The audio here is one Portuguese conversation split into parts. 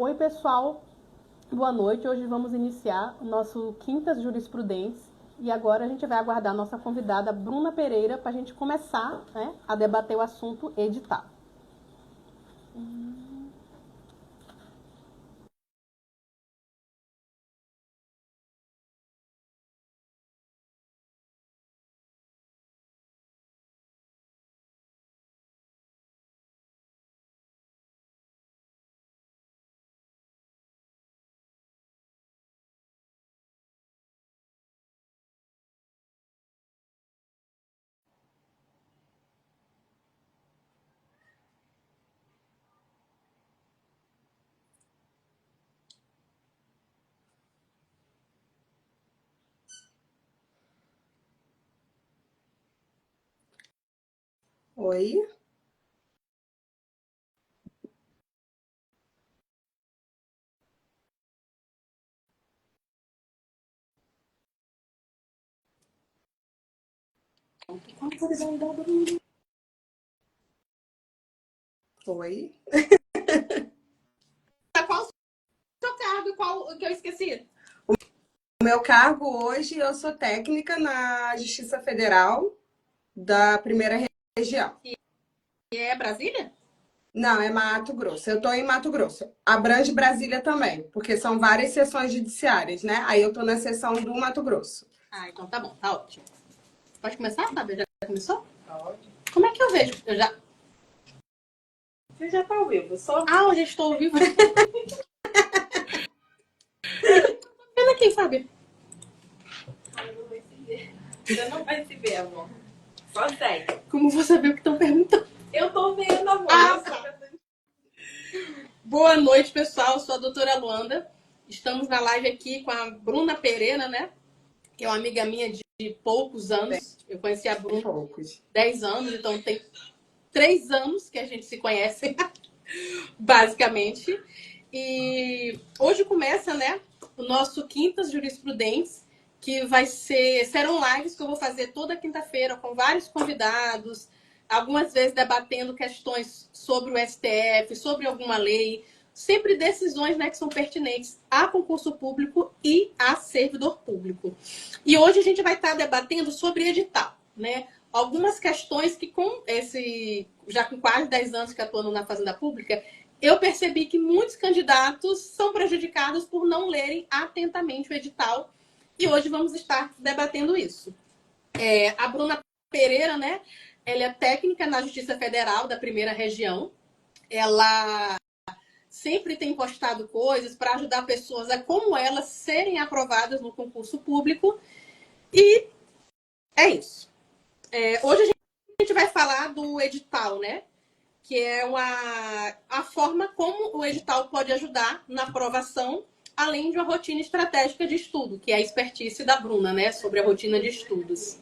Oi, pessoal, boa noite. Hoje vamos iniciar o nosso Quintas Jurisprudentes e agora a gente vai aguardar a nossa convidada Bruna Pereira para a gente começar, né, a debater o assunto edital. Oi? Oi? Qual o seu cargo? Qual o que eu esqueci? O meu cargo hoje, eu sou técnica na Justiça Federal da Primeira Região. E é Brasília? Não, é Mato Grosso. Eu estou em Mato Grosso. Abrange Brasília também, porque são várias seções judiciárias, né? Aí eu estou na seção do Mato Grosso. Ah, então tá bom, tá ótimo. Pode começar, Fábio? Já começou? Pode. Como é que eu vejo? Você já tá ao vivo, só. Ah, eu já estou ao vivo. Vendo aqui, Fábio. Você não vai se ver, amor. Só segue. Como vou saber o que estão perguntando? Eu tô vendo, amor. Boa noite, pessoal. Eu sou a doutora Luanda. Estamos na live aqui com a Bruna Pereira, né? Que é uma amiga minha de poucos anos. Eu conheci a Bruna há Poucos. 10 anos, então tem 3 anos que a gente se conhece, basicamente. E hoje começa, né, o nosso Quintas Jurisprudentes, que serão lives que eu vou fazer toda quinta-feira com vários convidados, algumas vezes debatendo questões sobre o STF, sobre alguma lei, sempre decisões, né, que são pertinentes a concurso público e a servidor público. E hoje a gente vai estar debatendo sobre edital, né? Algumas questões que já com quase 10 anos que atuando na Fazenda Pública, eu percebi que muitos candidatos são prejudicados por não lerem atentamente o edital. E hoje vamos estar debatendo isso. A Bruna Pereira, né? Ela é técnica na Justiça Federal da Primeira Região. Ela sempre tem postado coisas para ajudar pessoas a, como elas, serem aprovadas no concurso público. E é isso. Hoje a gente vai falar do edital, né? Que é a forma como o edital pode ajudar na aprovação, além de uma rotina estratégica de estudo, que é a expertise da Bruna, né? Sobre a rotina de estudos.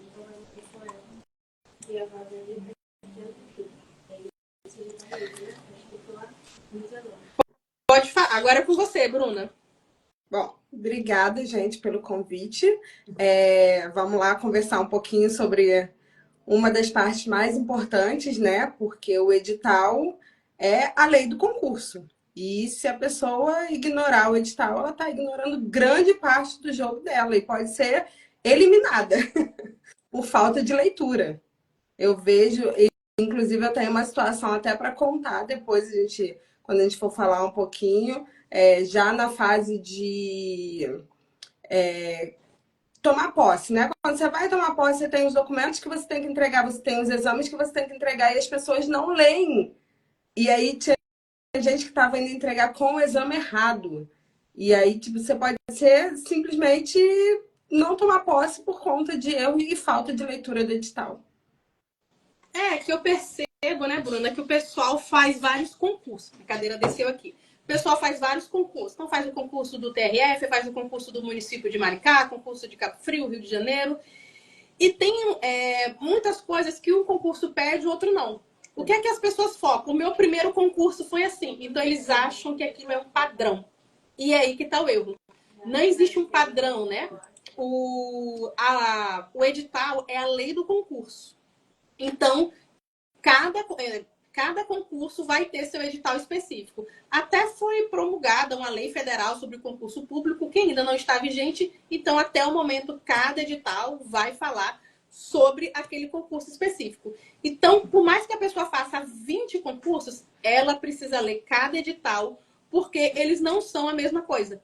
Pode falar. Agora é com você, Bruna. Bom, obrigada, gente, pelo convite. Vamos lá conversar um pouquinho sobre uma das partes mais importantes, né? Porque o edital é a lei do concurso. E se a pessoa ignorar o edital, ela está ignorando grande parte do jogo dela e pode ser eliminada por falta de leitura. Eu vejo, inclusive eu tenho uma situação até para contar depois, quando a gente for falar um pouquinho, já na fase de tomar posse, né? Quando você vai tomar posse, você tem os documentos que você tem que entregar, você tem os exames que você tem que entregar e as pessoas não leem. E aí tinha gente que estava indo entregar com o exame errado. E aí, tipo, você pode ser simplesmente não tomar posse por conta de erro e falta de leitura do edital. Que eu percebo, né, Bruna, que o pessoal faz vários concursos. A cadeira desceu aqui. O pessoal faz vários concursos. Então faz o concurso do TRF, faz o concurso do município de Maricá, concurso de Cabo Frio, Rio de Janeiro. E tem muitas coisas que um concurso pede, o outro não. O que é que as pessoas focam? O meu primeiro concurso foi assim. Então eles acham que aquilo é um padrão. E é aí que está o erro. Não existe um padrão, né? O edital é a lei do concurso. Então, Cada concurso vai ter seu edital específico. Até foi promulgada uma lei federal sobre concurso público que ainda não está vigente, então até o momento cada edital vai falar sobre aquele concurso específico. Então, por mais que a pessoa faça 20 concursos, ela precisa ler cada edital, porque eles não são a mesma coisa.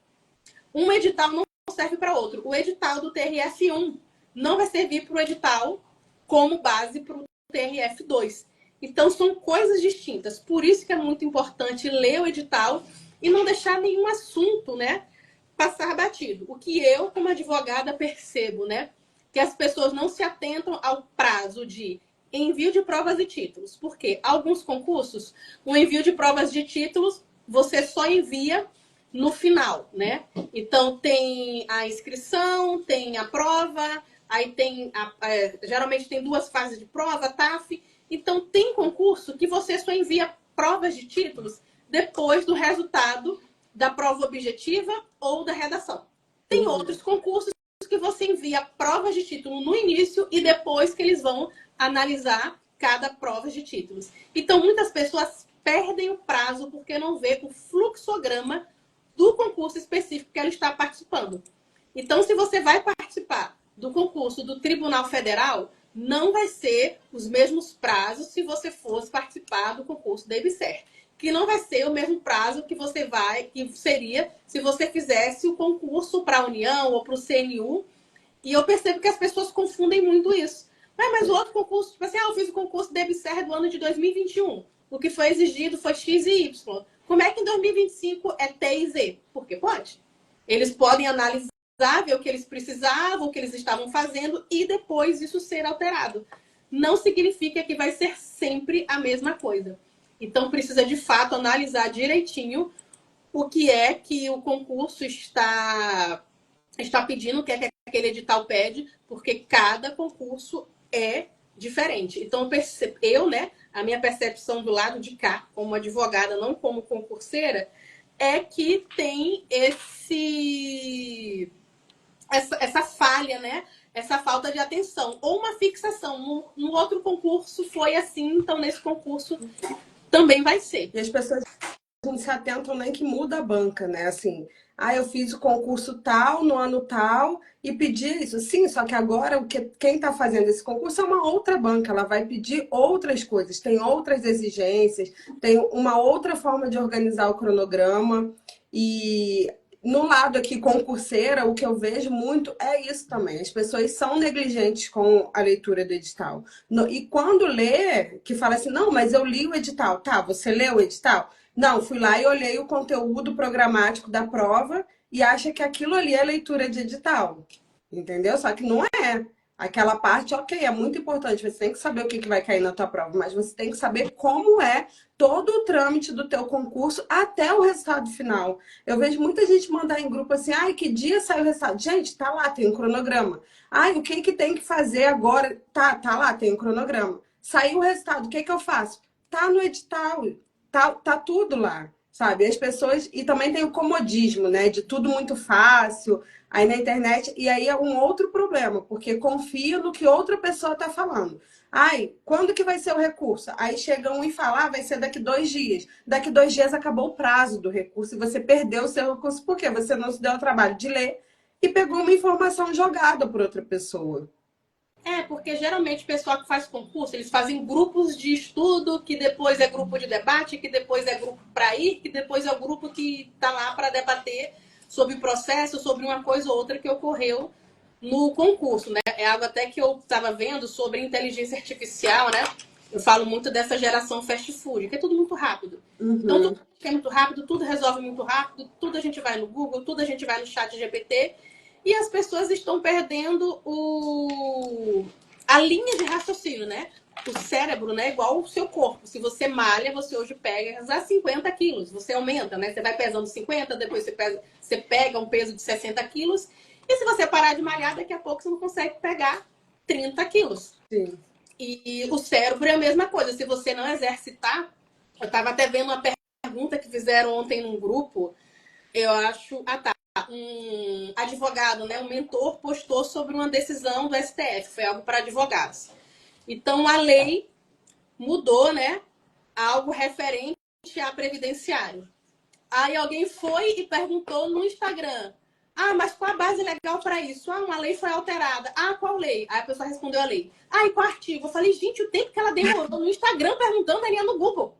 Um edital não serve para outro. O edital do TRF1 não vai servir para o edital como base para o TRF2. Então, são coisas distintas. Por isso que é muito importante ler o edital e não deixar nenhum assunto, né, passar batido. O que eu, como advogada, percebo, né, que as pessoas não se atentam ao prazo de envio de provas e títulos. Porque alguns concursos, o envio de provas de títulos, você só envia no final, né? Então, tem a inscrição, tem a prova, aí tem geralmente tem 2 fases de prova, TAF. Então, tem concurso que você só envia provas de títulos depois do resultado da prova objetiva ou da redação. Tem outros concursos que você envia provas de título no início e depois que eles vão analisar cada prova de títulos. Então, muitas pessoas perdem o prazo porque não vê o fluxograma do concurso específico que ela está participando. Então, se você vai participar do concurso do Tribunal Federal, não vai ser os mesmos prazos se você fosse participar do concurso da EBSER, que não vai ser o mesmo prazo que que seria se você fizesse o concurso para a União ou para o CNU. E eu percebo que as pessoas confundem muito isso. Mas o outro concurso, tipo assim, eu fiz o concurso da EBSER do ano de 2021. O que foi exigido foi X e Y. Como é que em 2025 é T e Z? Porque pode. Eles podem analisar, ver o que eles precisavam, o que eles estavam fazendo e depois isso ser alterado. Não significa que vai ser sempre a mesma coisa. Então precisa de fato analisar direitinho o que é que o concurso está pedindo, o que é que aquele edital pede, porque cada concurso é diferente. Então eu, né, a minha percepção do lado de cá, como advogada, não como concurseira, é que tem essa falha, né? Essa falta de atenção. Ou uma fixação. No outro concurso foi assim, então nesse concurso também vai ser. E as pessoas não se atentam nem que muda a banca, né? Assim, eu fiz o concurso tal, no ano tal, e pedi isso. Sim, só que agora quem está fazendo esse concurso é uma outra banca, ela vai pedir outras coisas, tem outras exigências, tem uma outra forma de organizar o cronograma. E no lado aqui concurseira, o que eu vejo muito é isso também. As pessoas são negligentes com a leitura do edital. E quando lê, que fala assim, não, mas eu li o edital. Tá, você leu o edital? Não, fui lá e olhei o conteúdo programático da prova e acha que aquilo ali é leitura de edital. Entendeu? Só que não é. Aquela parte, ok, é muito importante, você tem que saber o que vai cair na tua prova, mas você tem que saber como é todo o trâmite do teu concurso até o resultado final. Eu vejo muita gente mandar em grupo assim, que dia sai o resultado? Gente, tá lá, tem um cronograma. O que tem que fazer agora? Tá lá, tem um cronograma. Saiu o resultado, o que eu faço? Tá no edital, tá tudo lá, sabe? As pessoas... E também tem o comodismo, né? De tudo muito fácil, aí na internet. E aí é um outro problema, porque confia no que outra pessoa está falando. Quando que vai ser o recurso? Aí chega um e fala, vai ser daqui 2 dias. Daqui 2 dias acabou o prazo do recurso e você perdeu o seu recurso. Por quê? Você não se deu o trabalho de ler e pegou uma informação jogada por outra pessoa. Porque geralmente o pessoal que faz concurso, eles fazem grupos de estudo, que depois é grupo de debate, que depois é grupo para ir, que depois é o grupo que está lá para debater sobre o processo, sobre uma coisa ou outra que ocorreu no concurso, né? É algo até que eu estava vendo sobre inteligência artificial, né? Eu falo muito dessa geração fast food, que é tudo muito rápido. Então, tudo é muito rápido, tudo resolve muito rápido, tudo a gente vai no Google, tudo a gente vai no chat GPT. E as pessoas estão perdendo a linha de raciocínio, né? O cérebro, né? Igual o seu corpo. Se você malha, você hoje pega 50 quilos. Você aumenta, né? Você vai pesando 50, depois você pega um peso de 60 quilos. E se você parar de malhar, daqui a pouco você não consegue pegar 30 quilos. Sim. E o cérebro é a mesma coisa. Se você não exercitar... Eu estava até vendo uma pergunta que fizeram ontem num grupo. Eu acho... um advogado, né, um mentor, postou sobre uma decisão do STF, foi algo para advogados. Então a lei mudou, né, algo referente a previdenciário. Aí alguém foi e perguntou no Instagram: ah, mas qual a base legal para isso? Ah, uma lei foi alterada. Ah, qual lei? Aí a pessoa respondeu a lei. Ah, e qual artigo? Eu falei, gente, o tempo que ela demorou no Instagram perguntando, ela ia no Google.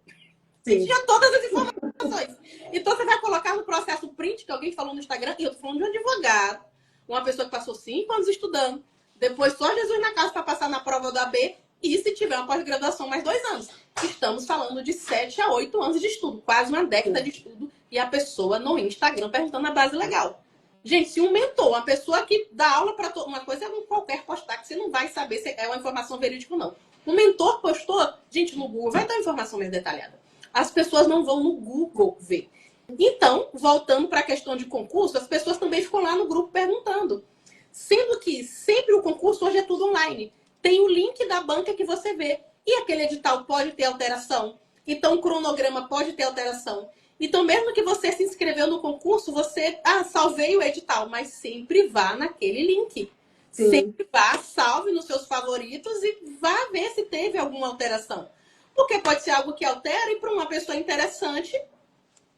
Sim. Tinha todas as informações. Então você vai colocar no processo print que alguém falou no Instagram, e eu tô falando de um advogado, uma pessoa que passou 5 anos estudando, depois só Jesus na casa para passar na prova do AB, e se tiver uma pós-graduação, mais 2 anos. Estamos falando de 7 a 8 anos de estudo, quase uma década de estudo, e a pessoa no Instagram perguntando a base legal. Gente, se um mentor, uma pessoa que dá aula para uma coisa, é um qualquer postar, que você não vai saber se é uma informação verídica ou não. Um mentor postou, gente, no Google vai dar informação mais detalhada. As pessoas não vão no Google ver. Então, voltando para a questão de concurso, as pessoas também ficam lá no grupo perguntando. Sendo que sempre o concurso hoje é tudo online. Tem o link da banca que você vê. E aquele edital pode ter alteração. Então, o cronograma pode ter alteração. Então, mesmo que você se inscreveu no concurso, você, salvei o edital, mas sempre vá naquele link. Sim. Sempre vá, salve nos seus favoritos e vá ver se teve alguma alteração. Porque pode ser algo que altera e para uma pessoa interessante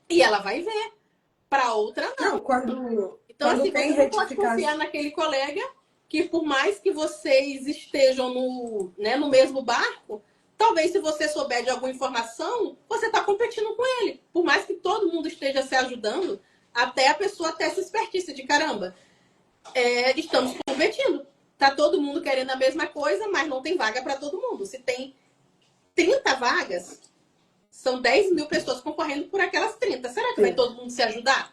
e ela vai ver. Para outra, não. Não, quando Então, tem você não pode retificação. confiar naquele colega que, por mais que vocês estejam no mesmo barco, talvez se você souber de alguma informação, você está competindo com ele. Por mais que todo mundo esteja se ajudando, até a pessoa ter essa expertise de caramba. Estamos competindo. Tá todo mundo querendo a mesma coisa, mas não tem vaga para todo mundo. Se tem 30 vagas, são 10 mil pessoas concorrendo por aquelas 30. Será que vai todo mundo se ajudar?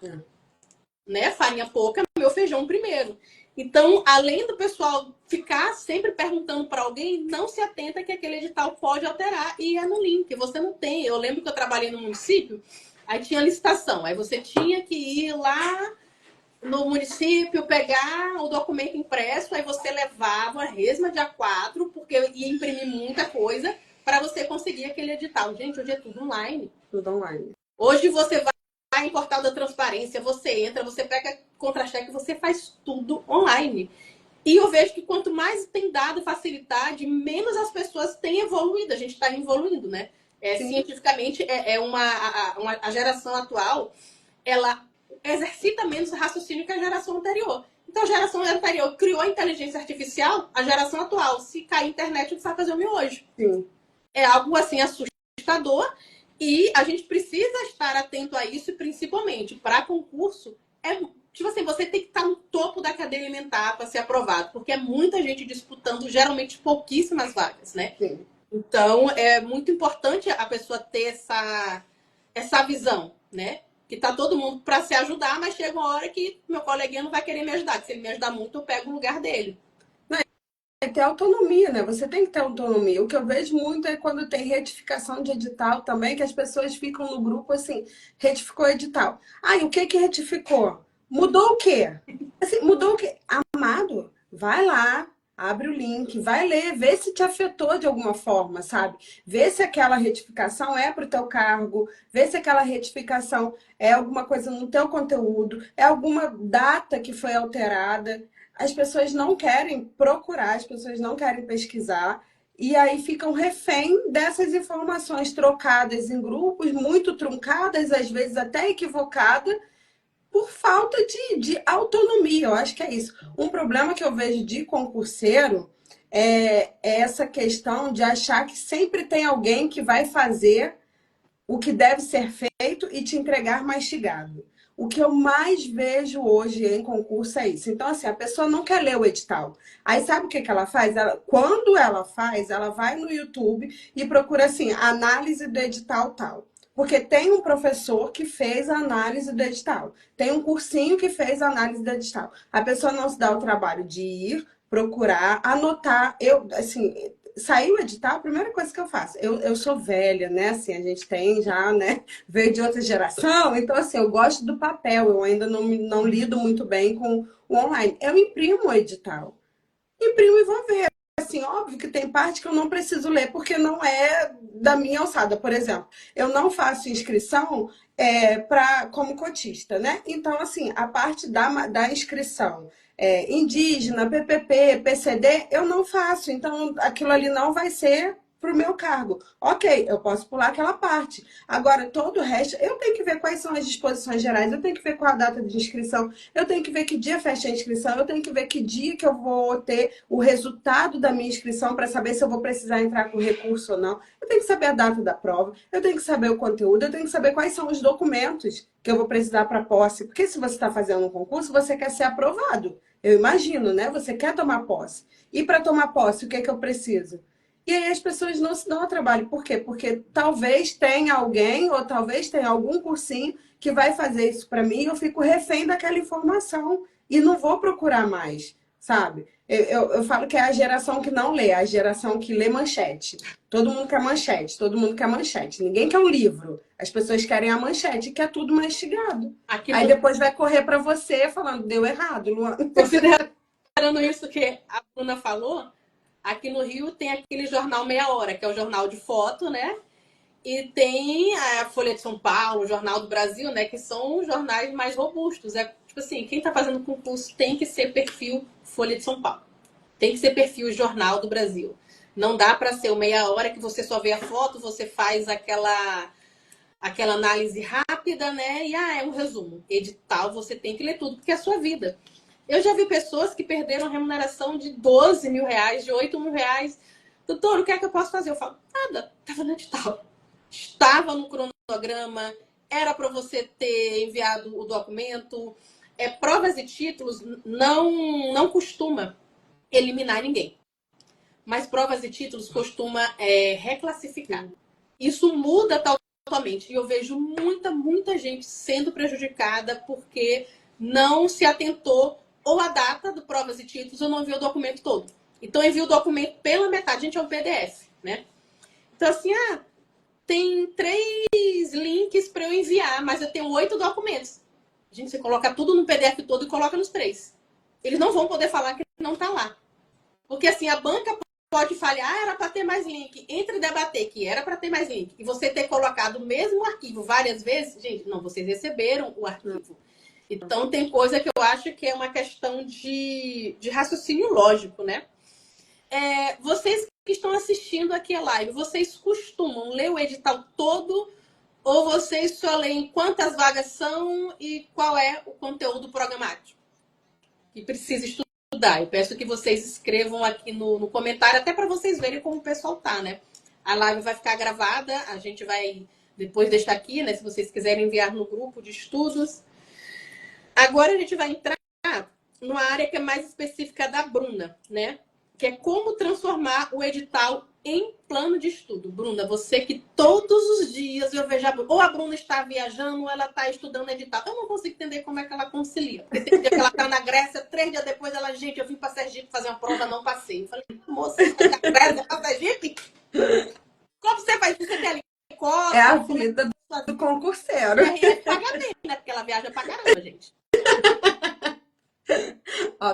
Né? Farinha pouca, meu feijão primeiro. Então, além do pessoal ficar sempre perguntando para alguém, não se atenta que aquele edital pode alterar e é no link. Você não tem. Eu lembro que eu trabalhei no município, aí tinha licitação. Aí você tinha que ir lá no município, pegar o documento impresso, aí você levava a resma de A4, porque ia imprimir muita coisa, para você conseguir aquele edital. Gente, hoje é tudo online. Tudo online. Hoje você vai em portal da transparência, você entra, você pega contra-cheque, você faz tudo online. E eu vejo que quanto mais tem dado facilidade, menos as pessoas têm evoluído. A gente está evoluindo, né? Cientificamente, a geração atual, ela exercita menos raciocínio que a geração anterior. Então, a geração anterior criou a inteligência artificial, a geração atual, se cair a internet, não sabe fazer o miojo. Sim. É algo, assim, assustador. E a gente precisa estar atento a isso, e principalmente para concurso, tipo assim, você tem que estar no topo da cadeia alimentar para ser aprovado, porque é muita gente disputando, geralmente pouquíssimas vagas, né? Sim. Então, é muito importante a pessoa ter essa visão, né? Que tá todo mundo para se ajudar, mas chega uma hora que meu coleguinha não vai querer me ajudar, que se ele me ajudar muito, eu pego o lugar dele. Tem que ter autonomia, né? Você tem que ter autonomia. O que eu vejo muito é quando tem retificação de edital também, que as pessoas ficam no grupo assim, retificou o edital. Ah, e o que que retificou? Mudou o quê? Assim, mudou o quê? Amado, vai lá, abre o link, vai ler, vê se te afetou de alguma forma, sabe? Vê se aquela retificação é para o teu cargo, vê se aquela retificação é alguma coisa no teu conteúdo, é alguma data que foi alterada. As pessoas não querem procurar, as pessoas não querem pesquisar, e aí ficam refém dessas informações trocadas em grupos, muito truncadas, às vezes até equivocadas, por falta de autonomia. Eu acho que é isso. Um problema que eu vejo de concurseiro é essa questão de achar que sempre tem alguém que vai fazer o que deve ser feito e te entregar mastigado. O que eu mais vejo hoje em concurso é isso. Então, assim, a pessoa não quer ler o edital. Aí, sabe o que ela faz? Quando ela faz, ela vai no YouTube e procura, assim, análise do edital tal. Porque tem um professor que fez a análise do edital. Tem um cursinho que fez a análise do edital. A pessoa não se dá o trabalho de ir, procurar, anotar. Eu, assim, saiu o edital, a primeira coisa que eu faço, eu sou velha, né? Assim, a gente tem já, né? Veio de outra geração, então assim, eu gosto do papel, eu ainda não lido muito bem com o online. Eu imprimo o edital, imprimo e vou ver. Assim, óbvio que tem parte que eu não preciso ler, porque não é da minha alçada. Por exemplo, eu não faço inscrição como cotista, né? Então, assim, a parte da inscrição indígena, PPP, PCD, eu não faço. Então, aquilo ali não vai ser para o meu cargo. Ok, eu posso pular aquela parte. Agora, todo o resto, eu tenho que ver quais são as disposições gerais, eu tenho que ver qual a data de inscrição, eu tenho que ver que dia fecha a inscrição, eu tenho que ver que dia que eu vou ter o resultado da minha inscrição para saber se eu vou precisar entrar com recurso ou não. Eu tenho que saber a data da prova, eu tenho que saber o conteúdo, eu tenho que saber quais são os documentos que eu vou precisar para posse. Porque se você está fazendo um concurso, você quer ser aprovado. Eu imagino, né? Você quer tomar posse. E para tomar posse, o que é que eu preciso? E aí as pessoas não se dão ao trabalho. Por quê? Porque talvez tenha alguém ou talvez tenha algum cursinho que vai fazer isso para mim e eu fico refém daquela informação e não vou procurar mais, sabe? Eu falo que é a geração que não lê, a geração que lê manchete. Todo mundo quer manchete, todo mundo quer manchete. Ninguém quer um livro. As pessoas querem a manchete, que é tudo mastigado. Aí depois vai correr para você falando, deu errado, Luana. Considerando isso que a Bruna falou, aqui no Rio tem aquele jornal Meia Hora, que é o jornal de foto, né? E tem a Folha de São Paulo, o Jornal do Brasil, né? Que são os jornais mais robustos. É tipo assim, quem tá fazendo concurso tem que ser perfil Folha de São Paulo. Tem que ser perfil Jornal do Brasil. Não dá para ser o Meia Hora que você só vê a foto, você faz aquela análise rápida, né? E é um resumo. Edital, você tem que ler tudo, porque é a sua vida. Eu já vi pessoas que perderam remuneração de 12 mil reais, de 8 mil reais. Doutor, o que é que eu posso fazer? Eu falo, nada, estava no edital. Estava no cronograma, era para você ter enviado o documento. Provas e títulos não costuma eliminar ninguém. Mas provas e títulos costuma reclassificar. Isso muda totalmente. E eu vejo muita gente sendo prejudicada porque não se atentou ou a data do provas e títulos ou não enviou o documento todo. Então, envia o documento pela metade. Gente, é um PDF, né? Então, assim, tem 3 links para eu enviar, mas eu tenho 8 documentos. Gente, você coloca tudo no PDF todo e coloca nos 3. Eles não vão poder falar que não está lá. Porque, assim, a banca pode falhar, era para ter mais link. Entre debater que era para ter mais link e você ter colocado o mesmo arquivo várias vezes, gente, não, vocês receberam o arquivo. Então, tem coisa que eu acho que é uma questão de raciocínio lógico, né? Vocês que estão assistindo aqui a live, vocês costumam ler o edital todo ou vocês só leem quantas vagas são e qual é o conteúdo programático? E precisa estudar. Eu peço que vocês escrevam aqui no comentário, até para vocês verem como o pessoal tá, né? A live vai ficar gravada, a gente vai depois deixar aqui, né? Se vocês quiserem enviar no grupo de estudos. Agora a gente vai entrar numa área que é mais específica da Bruna, né? Que é como transformar o edital em plano de estudo. Bruna, você que todos os dias eu vejo ou a Bruna está viajando ou ela está estudando edital. Eu não consigo entender como é que ela concilia. Porque tem dia que ela está na Grécia, 3 dias depois ela, gente, eu vim para Sergipe fazer uma prova, não passei. Eu falei, moça, você está na Grécia para Sergipe? Como você faz isso? Você tem helicóptero? É a vida do concurseiro. RF paga bem, né? Porque ela viaja pra caramba, gente.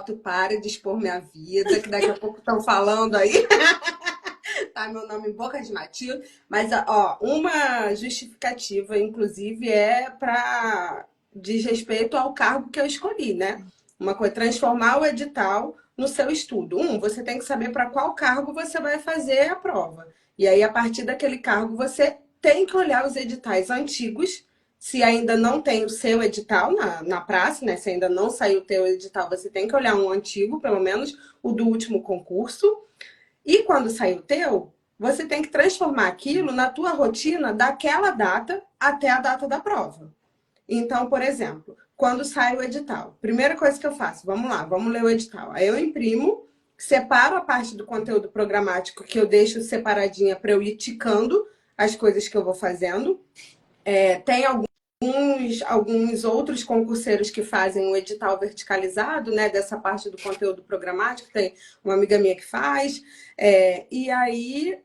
Tu para de expor minha vida, que daqui a pouco estão falando aí. Tá meu nome em boca de Matilde. Mas, uma justificativa, inclusive, diz respeito ao cargo que eu escolhi, né? Uma coisa, transformar o edital no seu estudo. Você tem que saber para qual cargo você vai fazer a prova. E aí, a partir daquele cargo, você tem que olhar os editais antigos. Se ainda não tem o seu edital na praça, né? Se ainda não saiu o teu edital, você tem que olhar um antigo, pelo menos o do último concurso. E quando sair o teu, você tem que transformar aquilo na tua rotina daquela data até a data da prova. Então, por exemplo, quando sai o edital, primeira coisa que eu faço, vamos lá, vamos ler o edital. Aí eu imprimo, separo a parte do conteúdo programático que eu deixo separadinha para eu ir ticando as coisas que eu vou fazendo. Tem alguns outros concurseiros que fazem o edital verticalizado, né? Dessa parte do conteúdo programático, tem uma amiga minha que faz. E aí,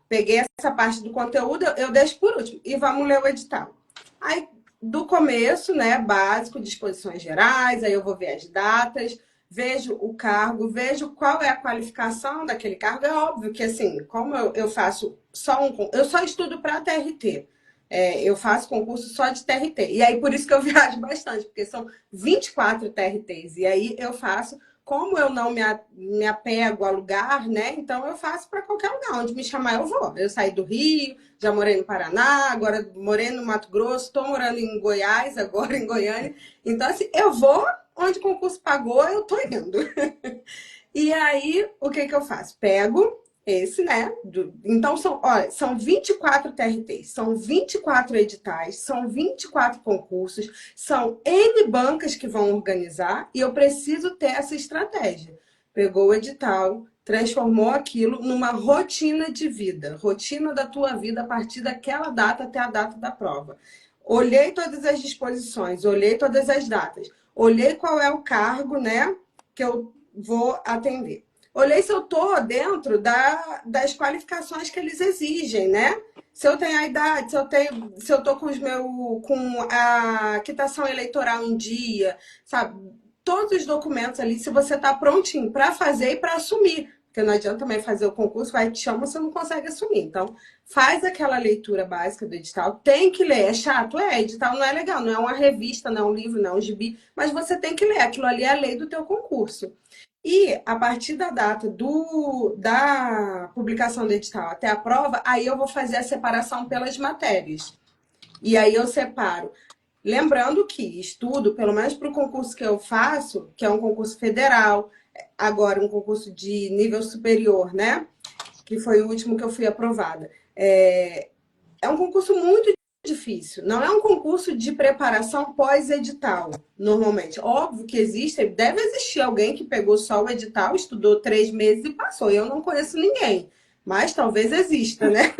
peguei essa parte do conteúdo, eu deixo por último. E vamos ler o edital. Aí, do começo, né? Básico, disposições gerais, aí eu vou ver as datas, vejo o cargo, vejo qual é a qualificação daquele cargo. É óbvio que, assim, como eu faço eu só estudo para TRT. Eu faço concurso só de TRT. E aí, por isso que eu viajo bastante, porque são 24 TRTs. E aí, eu faço como eu não me apego a lugar, né? Então eu faço para qualquer lugar. Onde me chamar, eu vou. Eu saí do Rio, já morei no Paraná, agora morei no Mato Grosso, estou morando em Goiás, agora em Goiânia. Então, assim, eu vou onde o concurso pagou, eu tô indo. E aí, o que que eu faço? Pego esse, né? Então, olha, são 24 TRTs, são 24 editais, são 24 concursos, são N bancas que vão organizar e eu preciso ter essa estratégia. Pegou o edital, transformou aquilo numa rotina de vida, rotina da tua vida a partir daquela data até a data da prova. Olhei todas as disposições, olhei todas as datas, olhei qual é o cargo, né, que eu vou atender. Olhei se eu estou dentro das qualificações que eles exigem, né? Se eu tenho a idade, se eu estou com a quitação eleitoral em dia, sabe? Todos os documentos ali, se você está prontinho para fazer e para assumir. Porque não adianta também fazer o concurso, vai te chama, você não consegue assumir. Então, faz aquela leitura básica do edital, tem que ler. É chato? É, edital não é legal, não é uma revista, não é um livro, não é um gibi, mas você tem que ler. Aquilo ali é a lei do teu concurso. E a partir da data da publicação do edital até a prova, aí eu vou fazer a separação pelas matérias. E aí eu separo. Lembrando que estudo, pelo menos para o concurso que eu faço, que é um concurso federal, agora um concurso de nível superior, né? Que foi o último que eu fui aprovada. É um concurso muito difícil. Não é um concurso de preparação pós-edital, normalmente. Óbvio que deve existir alguém que pegou só o edital, estudou 3 meses e passou. Eu não conheço ninguém, mas talvez exista, né?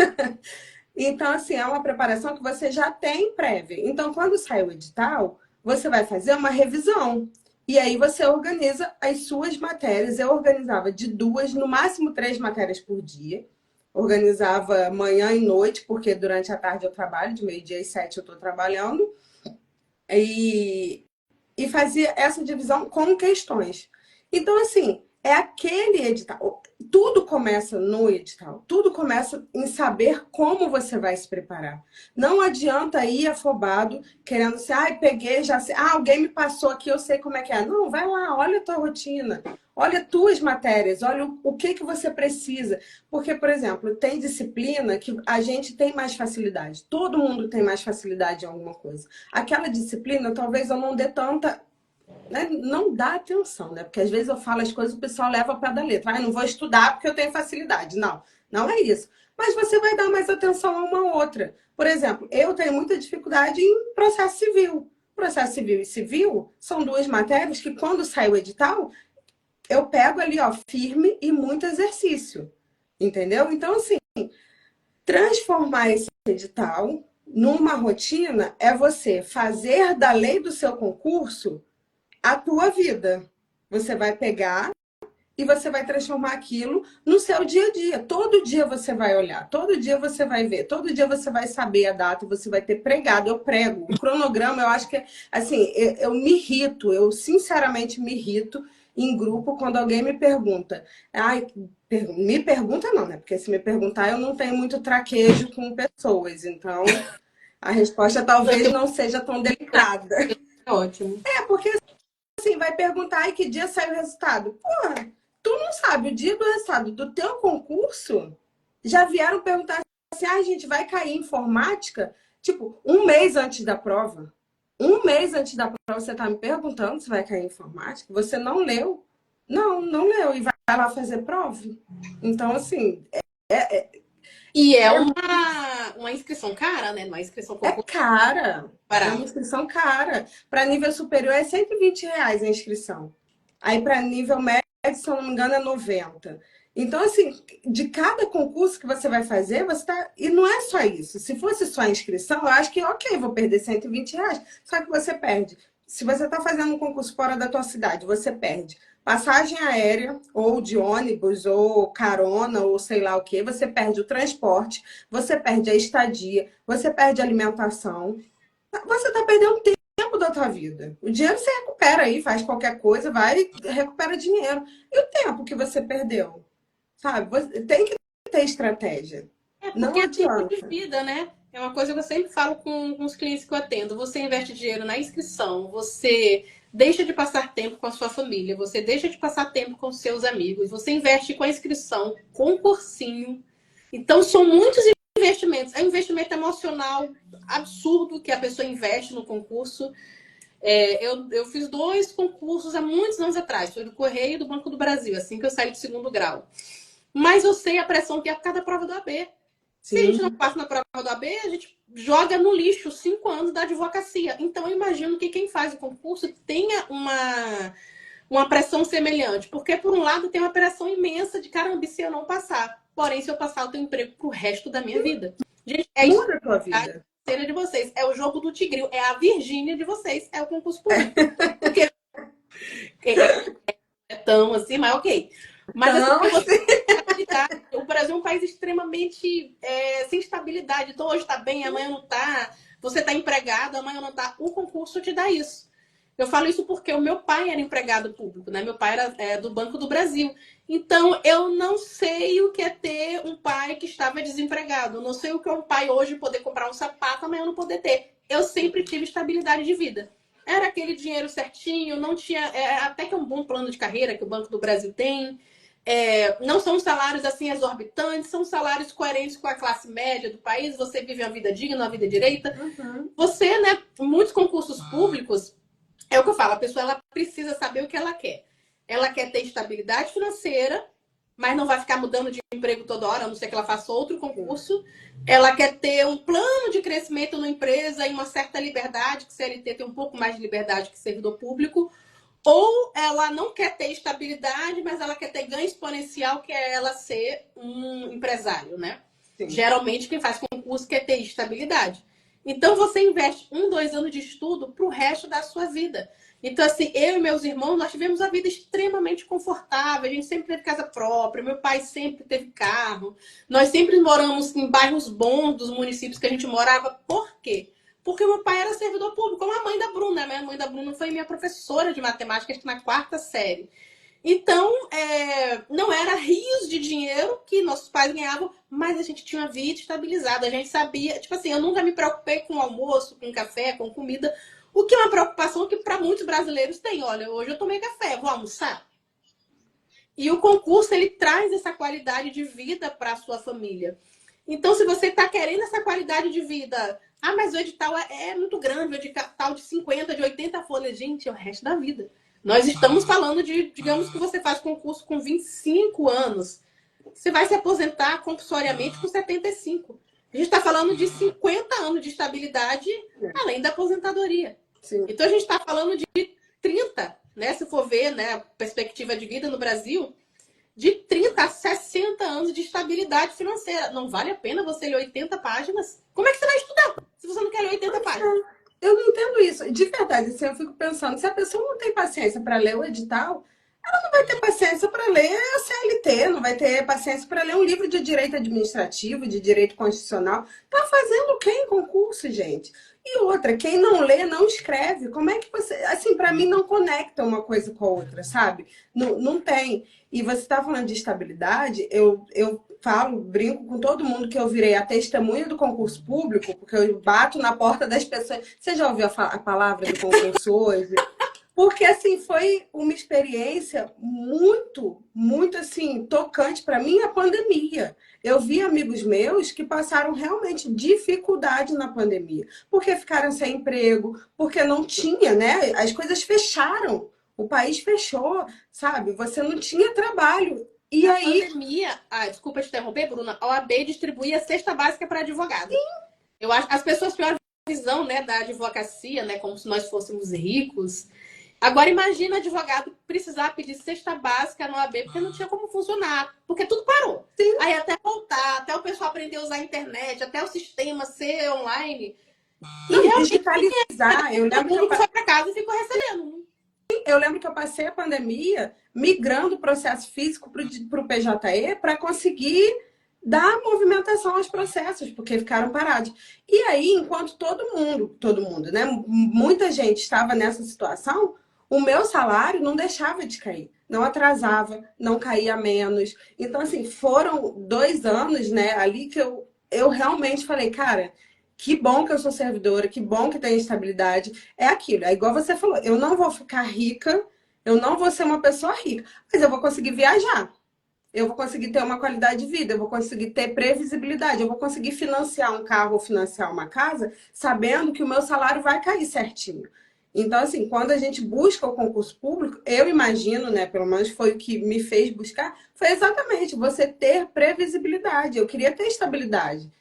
Então, assim, é uma preparação que você já tem prévia. Então, quando sai o edital, você vai fazer uma revisão. E aí você organiza as suas matérias. Eu organizava de 2, no máximo 3 matérias por dia. Organizava manhã e noite, porque durante a tarde eu trabalho, de 12h às 7h eu estou trabalhando. E fazia essa divisão com questões. Então, assim, é aquele edital. Tudo começa no edital. Tudo começa em saber como você vai se preparar. Não adianta ir afobado, querendo ser, peguei, já sei, alguém me passou aqui, eu sei como é que é. Não, vai lá, olha a tua rotina, olha as tuas matérias, olha o que você precisa. Porque, por exemplo, tem disciplina que a gente tem mais facilidade. Todo mundo tem mais facilidade em alguma coisa. Aquela disciplina, talvez eu não dê tanta, né? Não dá atenção, né? Porque às vezes eu falo as coisas e o pessoal leva para da letra. Não vou estudar porque eu tenho facilidade. Não, não é isso. Mas você vai dar mais atenção a uma outra. Por exemplo, eu tenho muita dificuldade em processo civil. Processo civil e civil são 2 matérias que, quando sai o edital, eu pego ali, ó, firme e muito exercício. Entendeu? Então, assim, transformar esse edital numa rotina é você fazer da lei do seu concurso a tua vida. Você vai pegar e você vai transformar aquilo no seu dia a dia. Todo dia você vai olhar, todo dia você vai ver, todo dia você vai saber a data, você vai ter pregado. Eu prego. O cronograma, eu acho que, assim, eu me irrito, eu sinceramente me irrito em grupo quando alguém me pergunta. Me pergunta não, né? Porque se me perguntar, eu não tenho muito traquejo com pessoas. Então, a resposta talvez não seja tão delicada. Ótimo. Porque assim, vai perguntar que dia sai o resultado. Porra, tu não sabe o dia do resultado do teu concurso? Já vieram perguntar assim, a gente vai cair em informática? Tipo, 1 mês antes da prova. 1 mês antes da prova, você tá me perguntando se vai cair em informática? Você não leu? Não leu. E vai lá fazer prova? Então, assim, E é uma inscrição cara, né? Uma inscrição é cara. É barata. uma inscrição cara. Para nível superior é R$ 120 a inscrição. Aí para nível médio, se eu não me engano, é 90. Então, assim, de cada concurso que você vai fazer, você tá. E não é só isso. Se fosse só a inscrição, eu acho que, ok, vou perder R$ 120. Só que você perde. Se você está fazendo um concurso fora da tua cidade, você perde passagem aérea, ou de ônibus, ou carona, ou sei lá o quê. Você perde o transporte, você perde a estadia, você perde a alimentação. Você está perdendo tempo da tua vida. O dinheiro você recupera aí, faz qualquer coisa, vai e recupera dinheiro. E o tempo que você perdeu? Sabe? Você tem que ter estratégia. Não Porque é tempo de adianta. vida, né? É uma coisa que eu sempre falo com os clientes que eu atendo. Você investe dinheiro na inscrição, você deixa de passar tempo com a sua família, você deixa de passar tempo com os seus amigos, você investe com a inscrição, com o cursinho. Então, são muitos investimentos. É um investimento emocional absurdo que a pessoa investe no concurso. Eu fiz 2 concursos há muitos anos atrás. Foi do Correio e do Banco do Brasil, assim que eu saí do 2º grau. Mas eu sei a pressão que é por causa da prova do AB. Se a gente não passa na prova do AB, a gente joga no lixo 5 anos da advocacia. Então, eu imagino que quem faz o concurso tenha uma pressão semelhante. Porque, por um lado, tem uma pressão imensa de caramba, e se eu não passar? Porém, se eu passar, eu tenho emprego pro resto da minha vida. Gente, é isso Muda a tua vida. de vocês. É o jogo do tigrinho. É a Virgínia de vocês. É o concurso público. Porque é tão assim, mas ok. Mas Então, o Brasil é um país extremamente sem estabilidade. Então, hoje está bem, amanhã não está. Você está empregado, amanhã não está. O concurso te dá isso. Eu falo isso porque o meu pai era empregado público, né? Meu pai era do Banco do Brasil. Então, eu não sei o que é ter um pai que estava desempregado. Eu não sei o que é um pai hoje poder comprar um sapato, amanhã não poder ter. Eu sempre tive estabilidade de vida. Era aquele dinheiro certinho, não tinha... até que é um bom plano de carreira que o Banco do Brasil tem. Não são salários assim exorbitantes, são salários coerentes com a classe média do país. Você vive uma vida digna, uma vida direita. Você, né? Muitos concursos públicos, é o que eu falo, a pessoa ela precisa saber o que ela quer. Ela quer ter estabilidade financeira, mas não vai ficar mudando de emprego toda hora, a não ser que ela faça outro concurso. Ela quer ter um plano de crescimento na empresa e uma certa liberdade, que CLT tem um pouco mais de liberdade que servidor público. Ou ela não quer ter estabilidade, mas ela quer ter ganho exponencial, que é ela ser um empresário, né? Sim. Geralmente, quem faz concurso quer ter estabilidade. Então, você investe 1, 2 anos de estudo para o resto da sua vida. Então, assim, eu e meus irmãos, nós tivemos a vida extremamente confortável. A gente sempre teve casa própria. Meu pai sempre teve carro. Nós sempre moramos em bairros bons dos municípios que a gente morava. Por quê? Porque meu pai era servidor público, como a mãe da Bruna. A mãe da Bruna foi minha professora de matemática, acho que na 4ª série. Então, não era rios de dinheiro que nossos pais ganhavam, mas a gente tinha uma vida estabilizada. A gente sabia, tipo assim, eu nunca me preocupei com almoço, com café, com comida. O que é uma preocupação que para muitos brasileiros tem. Olha, hoje eu tomei café, vou almoçar. E o concurso, ele traz essa qualidade de vida para a sua família. Então, se você está querendo essa qualidade de vida... mas o edital é muito grande, o edital de 50, de 80 folhas. Gente, é o resto da vida. Nós estamos falando de, digamos que você faz concurso com 25 anos. Você vai se aposentar compulsoriamente com 75. A gente está falando de 50 anos de estabilidade, além da aposentadoria. Sim. Então, a gente está falando de 30, né? Se for ver, né, a perspectiva de vida no Brasil, de 30 a 60 anos de estabilidade financeira. Não vale a pena você ler 80 páginas? Como é que você vai estudar se você não quer ler 80 páginas? Eu não entendo isso. De verdade, assim, eu fico pensando, se a pessoa não tem paciência para ler o edital, ela não vai ter paciência para ler a CLT, não vai ter paciência para ler um livro de direito administrativo, de direito constitucional. Tá fazendo o quê em concurso, gente? E outra, quem não lê, não escreve. Como é que você... Assim, para mim, não conecta uma coisa com a outra, sabe? Não tem. E você está falando de estabilidade, eu falo, brinco com todo mundo que eu virei a testemunha do concurso público, porque eu bato na porta das pessoas. Você já ouviu a palavra do concurso hoje? Porque, assim, foi uma experiência muito, muito, assim, tocante para mim, a pandemia. Eu vi amigos meus que passaram realmente dificuldade na pandemia, porque ficaram sem emprego, porque não tinha, né? As coisas fecharam, o país fechou, sabe? Você não tinha trabalho. E aí... pandemia... desculpa te interromper, Bruna. A OAB distribuía a cesta básica para advogado. Sim. Eu acho que as pessoas têm uma visão, né, da advocacia, né, como se nós fôssemos ricos. Agora, imagina advogado precisar pedir cesta básica no OAB, porque não tinha como funcionar, porque tudo parou. Sim. Aí até voltar, até o pessoal aprender a usar a internet, até o sistema ser online. E digitalizar. Todo mundo foi para casa e ficou recebendo. Eu lembro que eu passei a pandemia migrando o processo físico para o PJE para conseguir dar movimentação aos processos, porque ficaram parados. E aí, enquanto todo mundo, né? Muita gente estava nessa situação, o meu salário não deixava de cair. Não atrasava, não caía menos. Então, assim, foram 2 anos, né, ali que eu realmente falei, cara, Que bom que eu sou servidora, que bom que tem estabilidade. É aquilo, é igual você falou, eu não vou ficar rica, eu não vou ser uma pessoa rica, mas eu vou conseguir viajar. Eu vou conseguir ter uma qualidade de vida, eu vou conseguir ter previsibilidade, eu vou conseguir financiar um carro ou financiar uma casa, sabendo que o meu salário vai cair certinho. Então, assim, quando a gente busca o concurso público, eu imagino, né, pelo menos foi o que me fez buscar, foi exatamente você ter previsibilidade. Eu queria ter estabilidade.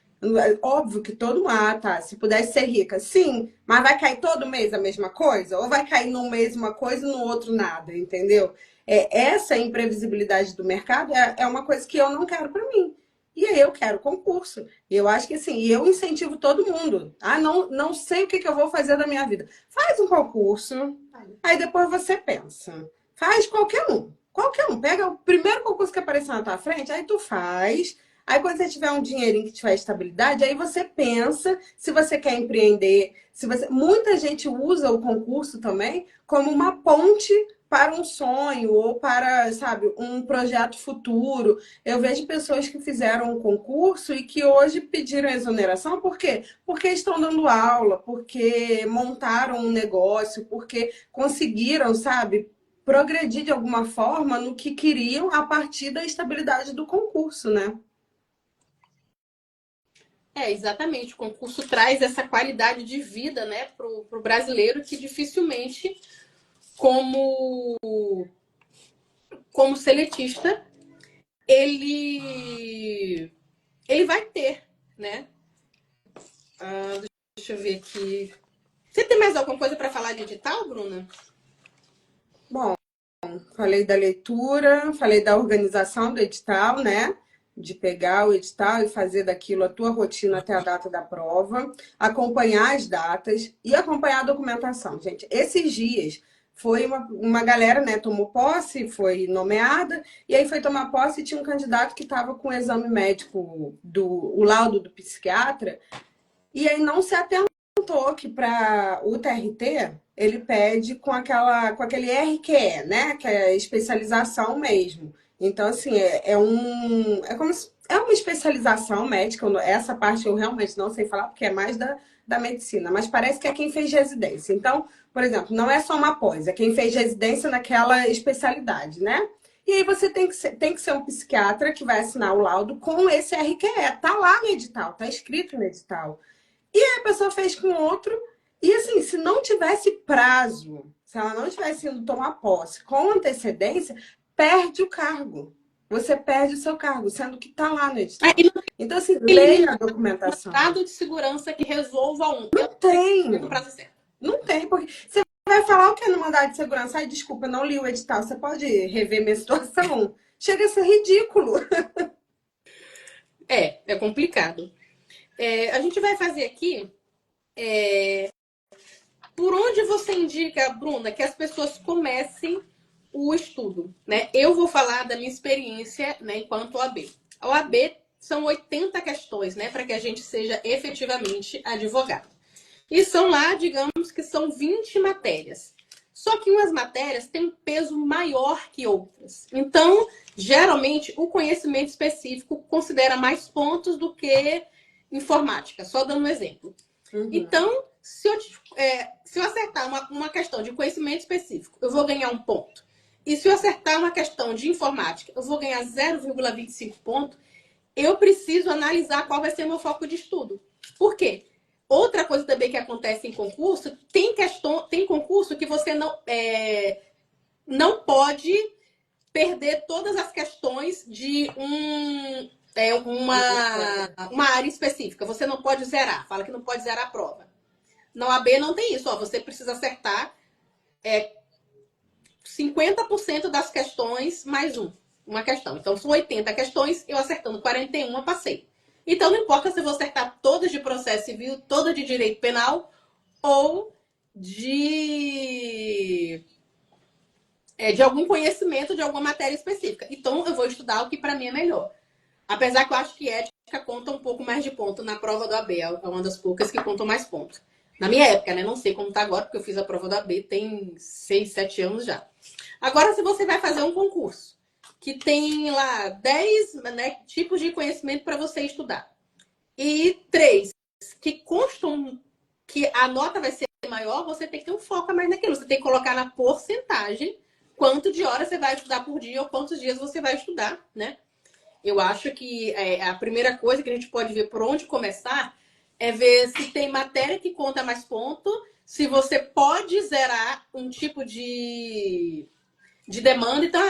Óbvio que todo mundo, tá, se pudesse ser rica, sim, mas vai cair todo mês a mesma coisa? Ou vai cair num mês uma coisa e no outro nada, entendeu? Essa imprevisibilidade do mercado é uma coisa que eu não quero para mim. E aí eu quero concurso. E eu acho que assim, eu incentivo todo mundo. Ah, não sei o que que eu vou fazer da minha vida. Faz um concurso, aí depois você pensa. Faz qualquer um. Qualquer um. Pega o primeiro concurso que aparecer na tua frente, aí tu faz. Aí quando você tiver um dinheirinho que tiver estabilidade, aí você pensa se você quer empreender, se você... Muita gente usa o concurso também como uma ponte para um sonho ou para, sabe, um projeto futuro. Eu vejo pessoas que fizeram um concurso e que hoje pediram exoneração, por quê? Porque estão dando aula, porque montaram um negócio, porque conseguiram, sabe, progredir de alguma forma no que queriam a partir da estabilidade do concurso, né? Exatamente. O concurso traz essa qualidade de vida, né, pro brasileiro que dificilmente, como, como seletista, ele vai ter, né? Deixa eu ver aqui. Você tem mais alguma coisa para falar de edital, Bruna? Bom, falei da leitura, falei da organização do edital, né? De pegar o edital e fazer daquilo a tua rotina até a data da prova, acompanhar as datas e acompanhar a documentação. Gente, esses dias foi uma galera, né, tomou posse, foi nomeada, e aí foi tomar posse e tinha um candidato que estava com o exame médico, o laudo do psiquiatra, e aí não se atentou que para o TRT ele pede com aquele RQE, né? Que é especialização mesmo. Então, assim, é uma especialização médica. Essa parte eu realmente não sei falar, porque é mais da medicina, mas parece que é quem fez residência. Então, por exemplo, não é só uma pós, é quem fez residência naquela especialidade, né? E aí você tem que ser um psiquiatra que vai assinar o laudo com esse RQE. Tá lá no edital, tá escrito no edital. E aí a pessoa fez com outro. E assim, se não tivesse prazo, se ela não tivesse indo tomar posse com antecedência, perde o cargo. Você perde o seu cargo, sendo que está lá no edital. E não Então, assim, tem leia a um documentação. mandado de segurança que resolva um. Não tem. No prazo certo. Não tem, porque você vai falar o que no mandado de segurança? Ai, desculpa, não li o edital. Você pode rever minha situação? Chega a ser ridículo. É complicado. A gente vai fazer aqui. Por onde você indica, Bruna, que as pessoas comecem o estudo, né? Eu vou falar da minha experiência, né, enquanto OAB. A OAB são 80 questões, né, para que a gente seja efetivamente advogado. E são lá, digamos que são 20 matérias. Só que umas matérias têm um peso maior que outras. Então, geralmente, o conhecimento específico considera mais pontos do que informática. Só dando um exemplo. Uhum. Então, se eu acertar uma questão de conhecimento específico, eu vou ganhar um ponto. E se eu acertar uma questão de informática, eu vou ganhar 0,25 ponto. Eu preciso analisar qual vai ser o meu foco de estudo. Por quê? Outra coisa também que acontece em concurso, tem concurso que você não pode perder todas as questões de uma área específica. Você não pode zerar. Fala que não pode zerar a prova. Na OAB não tem isso. Você precisa acertar 50% das questões mais uma questão. Então, são 80 questões, eu acertando 41, passei. Então, não importa se eu vou acertar todas de processo civil, todas de direito penal ou de algum conhecimento de alguma matéria específica. Então, eu vou estudar o que para mim é melhor. Apesar que eu acho que ética conta um pouco mais de ponto na prova do AB. É uma das poucas que contam mais pontos. Na minha época, né? Não sei como tá agora, porque eu fiz a prova do AB tem 6, 7 anos já. Agora, se você vai fazer um concurso que tem lá 10, né, tipos de conhecimento para você estudar e 3 que constam que a nota vai ser maior, você tem que ter um foco a mais naquilo. Você tem que colocar na porcentagem quanto de horas você vai estudar por dia ou quantos dias você vai estudar, né? Eu acho que a primeira coisa que a gente pode ver por onde começar é ver se tem matéria que conta mais ponto, se você pode zerar um tipo de demanda. Então,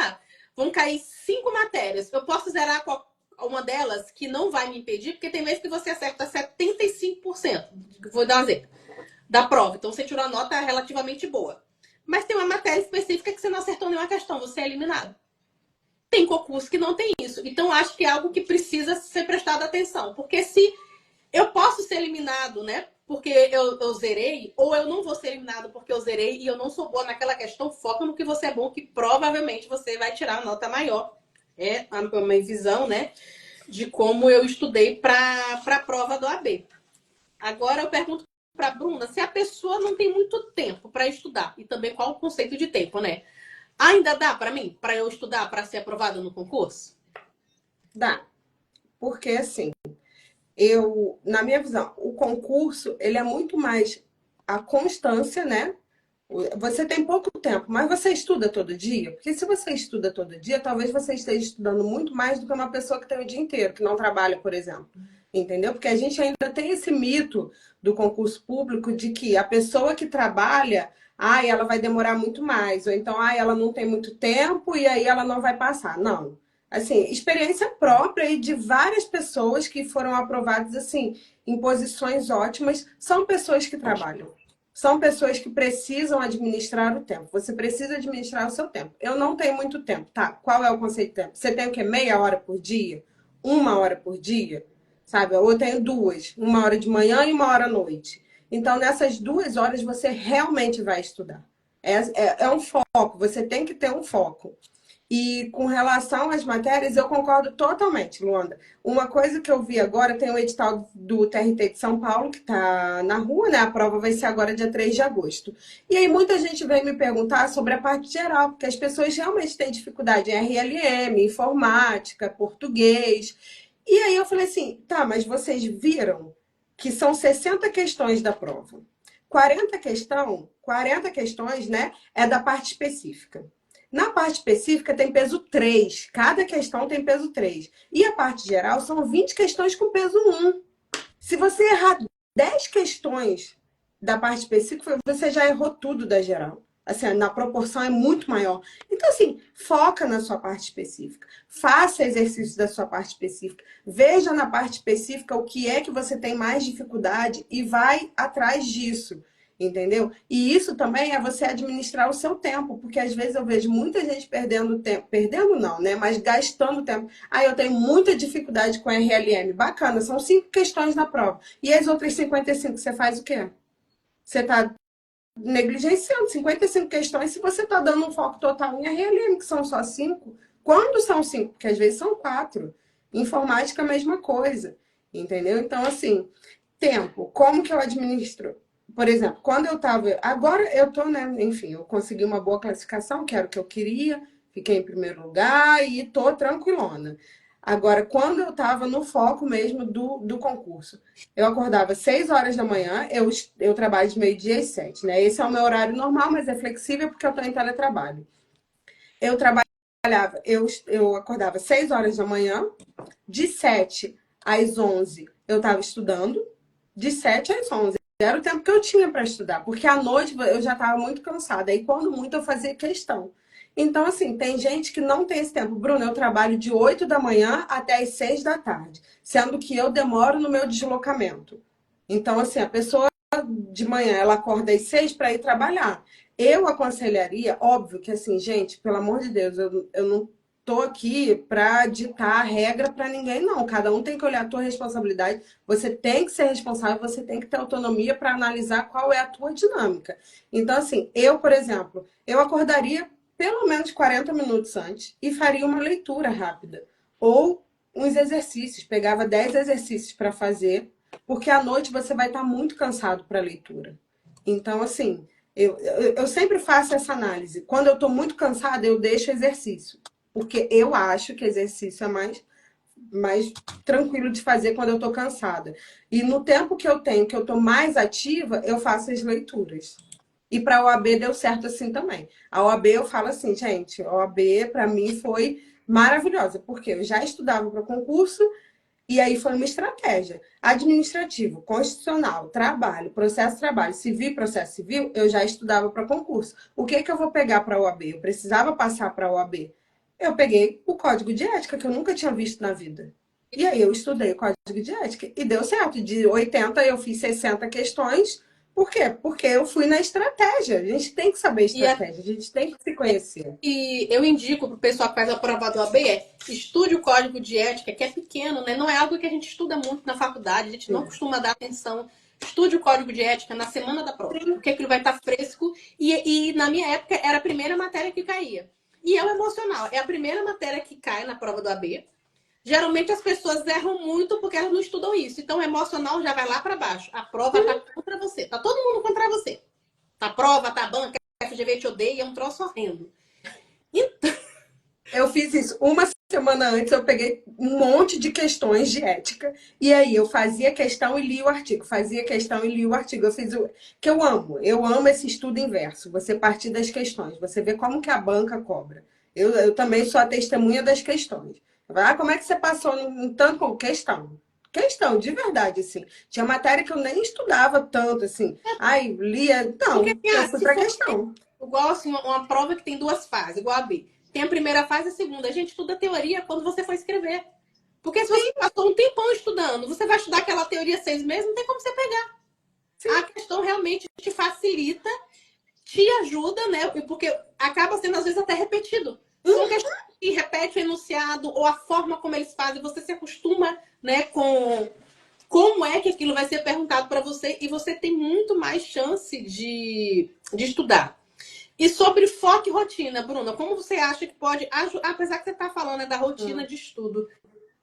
vão cair 5 matérias. Eu posso zerar uma delas que não vai me impedir, porque tem vezes que você acerta 75%. Vou dar um exemplo. Da prova. Então, você tirou a nota relativamente boa. Mas tem uma matéria específica que você não acertou nenhuma questão, você é eliminado. Tem concurso que não tem isso. Então, acho que é algo que precisa ser prestado atenção. Porque se eu posso ser eliminado, né? Porque eu zerei, ou eu não vou ser eliminado porque eu zerei e eu não sou boa naquela questão, foca no que você é bom, que provavelmente você vai tirar uma nota maior. É a minha visão, né? De como eu estudei para a prova do AB. Agora eu pergunto para a Bruna se a pessoa não tem muito tempo para estudar. E também qual o conceito de tempo, né? Ainda dá para mim? Para eu estudar para ser aprovada no concurso? Dá. Porque, assim, na minha visão, o concurso, ele é muito mais a constância, né? Você tem pouco tempo, mas você estuda todo dia? Porque se você estuda todo dia, talvez você esteja estudando muito mais do que uma pessoa que tem o dia inteiro, que não trabalha, por exemplo. Entendeu? Porque a gente ainda tem esse mito do concurso público de que a pessoa que trabalha, ela vai demorar muito mais. Ou então, ela não tem muito tempo e aí ela não vai passar. Não. Assim, experiência própria e de várias pessoas que foram aprovadas, assim, em posições ótimas, são pessoas que trabalham. São pessoas que precisam administrar o tempo. Você precisa administrar o seu tempo. Eu não tenho muito tempo, tá? Qual é o conceito de tempo? Você tem o quê? Meia hora por dia? 1 hora por dia? Sabe? Ou eu tenho 2. 1 hora de manhã e 1 hora à noite. Então, nessas 2 horas, você realmente vai estudar. É um foco. Você tem que ter um foco. E com relação às matérias, eu concordo totalmente, Luanda. Uma coisa que eu vi agora, tem o edital do TRT de São Paulo, que está na rua, né? A prova vai ser agora dia 3 de agosto. E aí muita gente vem me perguntar sobre a parte geral, porque as pessoas realmente têm dificuldade em RLM, informática, português. E aí eu falei assim, tá, mas vocês viram que são 60 questões da prova. 40 questões, né, é da parte específica. Na parte específica tem peso 3. Cada questão tem peso 3. E a parte geral são 20 questões com peso 1. Se você errar 10 questões da parte específica, você já errou tudo da geral. Assim, na proporção é muito maior. Então, assim, foca na sua parte específica. Faça exercícios da sua parte específica. Veja na parte específica o que é que você tem mais dificuldade e vai atrás disso. Entendeu? E isso também é você administrar o seu tempo, porque às vezes eu vejo muita gente perdendo tempo, perdendo não, né? Mas gastando tempo. Eu tenho muita dificuldade com RLM. Bacana, são 5 questões na prova. E as outras 55, você faz o quê? Você está negligenciando 55 questões se você está dando um foco total em RLM, que são só 5. Quando são 5? Porque às vezes são 4. Informática, a mesma coisa. Entendeu? Então, assim, tempo. Como que eu administro? Por exemplo, quando eu estava... Agora eu tô, né? Enfim, eu consegui uma boa classificação, que era o que eu queria. Fiquei em primeiro lugar e tô tranquilona. Agora, quando eu estava no foco mesmo do concurso, eu acordava 6 horas da manhã, eu trabalho de meio-dia às 7, né? Esse é o meu horário normal, mas é flexível porque eu estou em teletrabalho. Eu trabalhava, eu acordava 6 horas da manhã, de 7 às 11 eu estava estudando, de 7 às 11. Era o tempo que eu tinha para estudar, porque à noite eu já estava muito cansada. E quando muito eu fazia questão. Então, assim, tem gente que não tem esse tempo. Bruna, eu trabalho de 8 da manhã até as 6 da tarde, sendo que eu demoro no meu deslocamento. Então, assim, a pessoa de manhã, ela acorda às 6 para ir trabalhar. Eu aconselharia, óbvio que assim, gente, pelo amor de Deus, eu não tô aqui para ditar a regra para ninguém, não. Cada um tem que olhar a tua responsabilidade. Você tem que ser responsável, você tem que ter autonomia para analisar qual é a tua dinâmica. Então, assim, eu, por exemplo, eu acordaria pelo menos 40 minutos antes e faria uma leitura rápida. Ou uns exercícios, pegava 10 exercícios para fazer, porque à noite você vai estar muito cansado para a leitura. Então, assim, eu sempre faço essa análise. Quando eu estou muito cansada, eu deixo exercício. Porque eu acho que exercício é mais mais tranquilo de fazer quando eu tô cansada. E no tempo que eu tenho, que eu tô mais ativa, eu faço as leituras. E para a OAB deu certo assim também. A OAB eu falo assim, gente, a OAB para mim foi maravilhosa, porque eu já estudava para concurso e aí foi uma estratégia. Administrativo, constitucional, trabalho, processo de trabalho, civil e processo civil, eu já estudava para concurso. O que que eu vou pegar para a OAB? Eu precisava passar para a OAB. Eu peguei o código de ética que eu nunca tinha visto na vida. E aí eu estudei o código de ética e deu certo. De 80 eu fiz 60 questões. Por quê? Porque eu fui na estratégia. A gente tem que saber estratégia, a gente tem que se conhecer. E eu indico para o pessoal que faz a prova do AB, estude o código de ética, que é pequeno, né? Não é algo que a gente estuda muito na faculdade, a gente não costuma dar atenção. Estude o código de ética na semana da prova, porque ele vai estar fresco. E na minha época era a primeira matéria que caía. E é o emocional, é a primeira matéria que cai na prova do AB. Geralmente as pessoas erram muito porque elas não estudam isso. Então o emocional já vai lá para baixo. A prova tá contra você, tá todo mundo contra você. Tá prova, tá banca, a FGV te odeia, é um troço horrendo. Eu fiz isso uma semana antes, eu peguei um monte de questões de ética e aí eu fazia questão e li o artigo, fazia questão e li o artigo. Eu fiz o que eu amo esse estudo inverso. Você partir das questões, você vê como que a banca cobra. Eu também sou a testemunha das questões. Ah, como é que você passou num tanto com questão? Questão, de verdade, assim. Tinha matéria que eu nem estudava tanto, assim. Ai, lia. Não, Porque, eu fui se para for questão. igual assim, uma prova que tem duas fases, igual a B. Tem a primeira fase e a segunda. A gente estuda teoria quando você for escrever. Porque se você passou um tempão estudando, você vai estudar aquela teoria 6 meses, não tem como você pegar. Sim. A questão realmente te facilita, te ajuda, né? Porque acaba sendo, às vezes, até repetido. São questões que repete o enunciado ou a forma como eles fazem, você se acostuma, né, com como é que aquilo vai ser perguntado para você e você tem muito mais chance de estudar. E sobre foco e rotina, Bruna, como você acha que pode ajudar, apesar que você está falando, né, da rotina de estudo,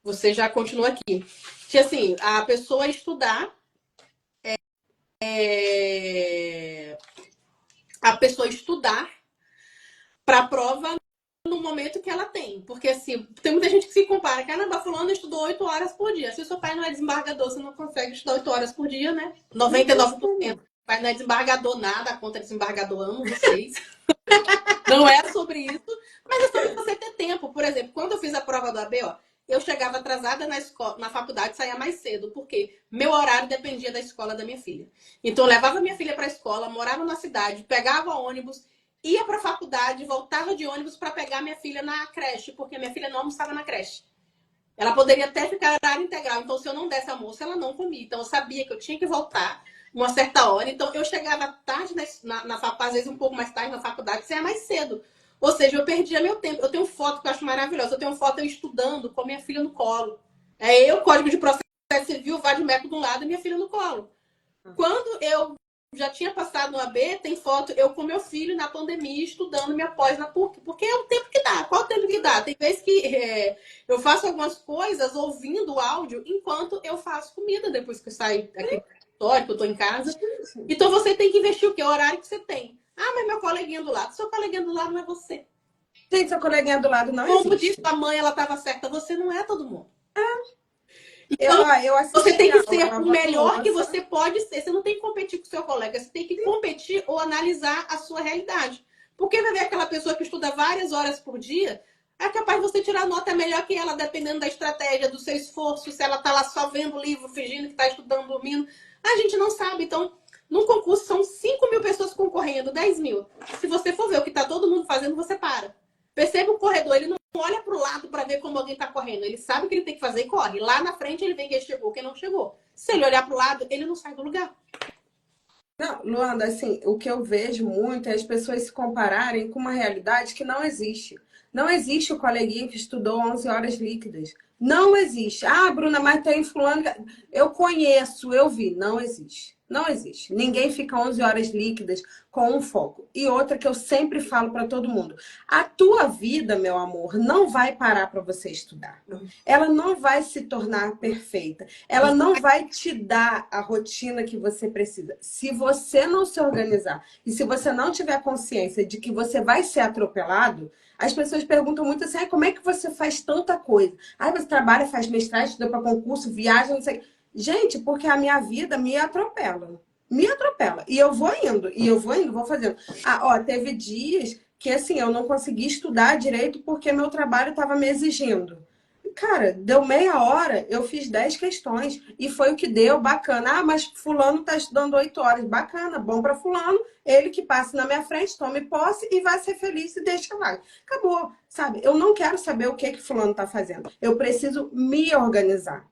você já continua aqui. Que assim, a pessoa estudar, a pessoa estudar para a prova no momento que ela tem. Porque assim, tem muita gente que se compara. Caramba, fulano estudou 8 horas por dia. Se o seu pai não é desembargador, você não consegue estudar 8 horas por dia, né? 99%. O pai não é desembargador nada, a conta é desembargador, amo vocês. Não é sobre isso, mas é sobre você ter tempo. Por exemplo, quando eu fiz a prova do AB, ó, eu chegava atrasada na escola, na faculdade, saía mais cedo, porque meu horário dependia da escola da minha filha. Então eu levava minha filha para a escola, morava na cidade, pegava ônibus, ia para a faculdade, voltava de ônibus para pegar minha filha na creche, porque minha filha não almoçava na creche. Ela poderia até ficar horário integral, então se eu não desse almoço, ela não comia. Então eu sabia que eu tinha que voltar uma certa hora. Então eu chegava tarde na faculdade, às vezes um pouco mais tarde na faculdade, saia mais cedo. Ou seja, eu perdia meu tempo. Eu tenho foto que eu acho maravilhosa. Eu tenho foto eu estudando com minha filha no colo. É eu, código de processo civil, vadimeco de um lado e minha filha no colo. Quando eu já tinha passado no AB, tem foto eu com meu filho na pandemia estudando minha pós na PUC, porque é o tempo que dá. Qual o tempo que dá? Tem vezes que eu faço algumas coisas ouvindo o áudio enquanto eu faço comida depois que eu saio aqui do escritório, que eu tô em casa. Então você tem que investir o quê? O horário que você tem. Ah, mas meu coleguinha do lado. Seu coleguinha do lado não é você. Gente, seu coleguinha do lado não Como existe. disse a mãe, ela estava certa. Você não é todo mundo. Eu Você tem que ser a o melhor que nossa. você pode ser. Você não tem que competir com o seu colega. Você tem que competir ou analisar a sua realidade. Porque vai ver aquela pessoa que estuda várias horas por dia, é capaz de você tirar nota melhor que ela, dependendo da estratégia, do seu esforço, se ela está lá só vendo o livro, fingindo que está estudando, dormindo. A gente não sabe. Então, num concurso são 5.000 pessoas concorrendo, 10.000. Se você for ver o que está todo mundo fazendo, você para. Perceba o corredor, ele não olha para o lado para ver como alguém está correndo. Ele sabe o que ele tem que fazer e corre. Lá na frente ele vê quem chegou, quem não chegou. Se ele olhar para o lado, ele não sai do lugar. Não, Luanda, assim, o que eu vejo muito é as pessoas se compararem com uma realidade que não existe. Não existe o coleguinha que estudou 11 horas líquidas. Não existe. Ah, Bruna, mas tem fulano. Eu conheço, eu vi. Não existe. Não existe. Ninguém fica 11 horas líquidas com um foco. E outra que eu sempre falo para todo mundo. A tua vida, meu amor, não vai parar para você estudar. Ela não vai se tornar perfeita. Ela não vai te dar a rotina que você precisa. Se você não se organizar e se você não tiver consciência de que você vai ser atropelado, as pessoas perguntam muito assim, como é que você faz tanta coisa? Você trabalha, faz mestrado, estuda para concurso, viaja, não sei. Gente, porque a minha vida me atropela. Me atropela. E eu vou indo, vou fazendo. Teve dias que assim, eu não consegui estudar direito porque meu trabalho estava me exigindo. Cara, deu meia hora, eu fiz 10 questões e foi o que deu, bacana. Mas fulano está estudando 8 horas, bacana, bom para fulano, ele que passe na minha frente, tome posse e vai ser feliz e deixa lá. Acabou, sabe? Eu não quero saber o que fulano está fazendo. Eu preciso me organizar.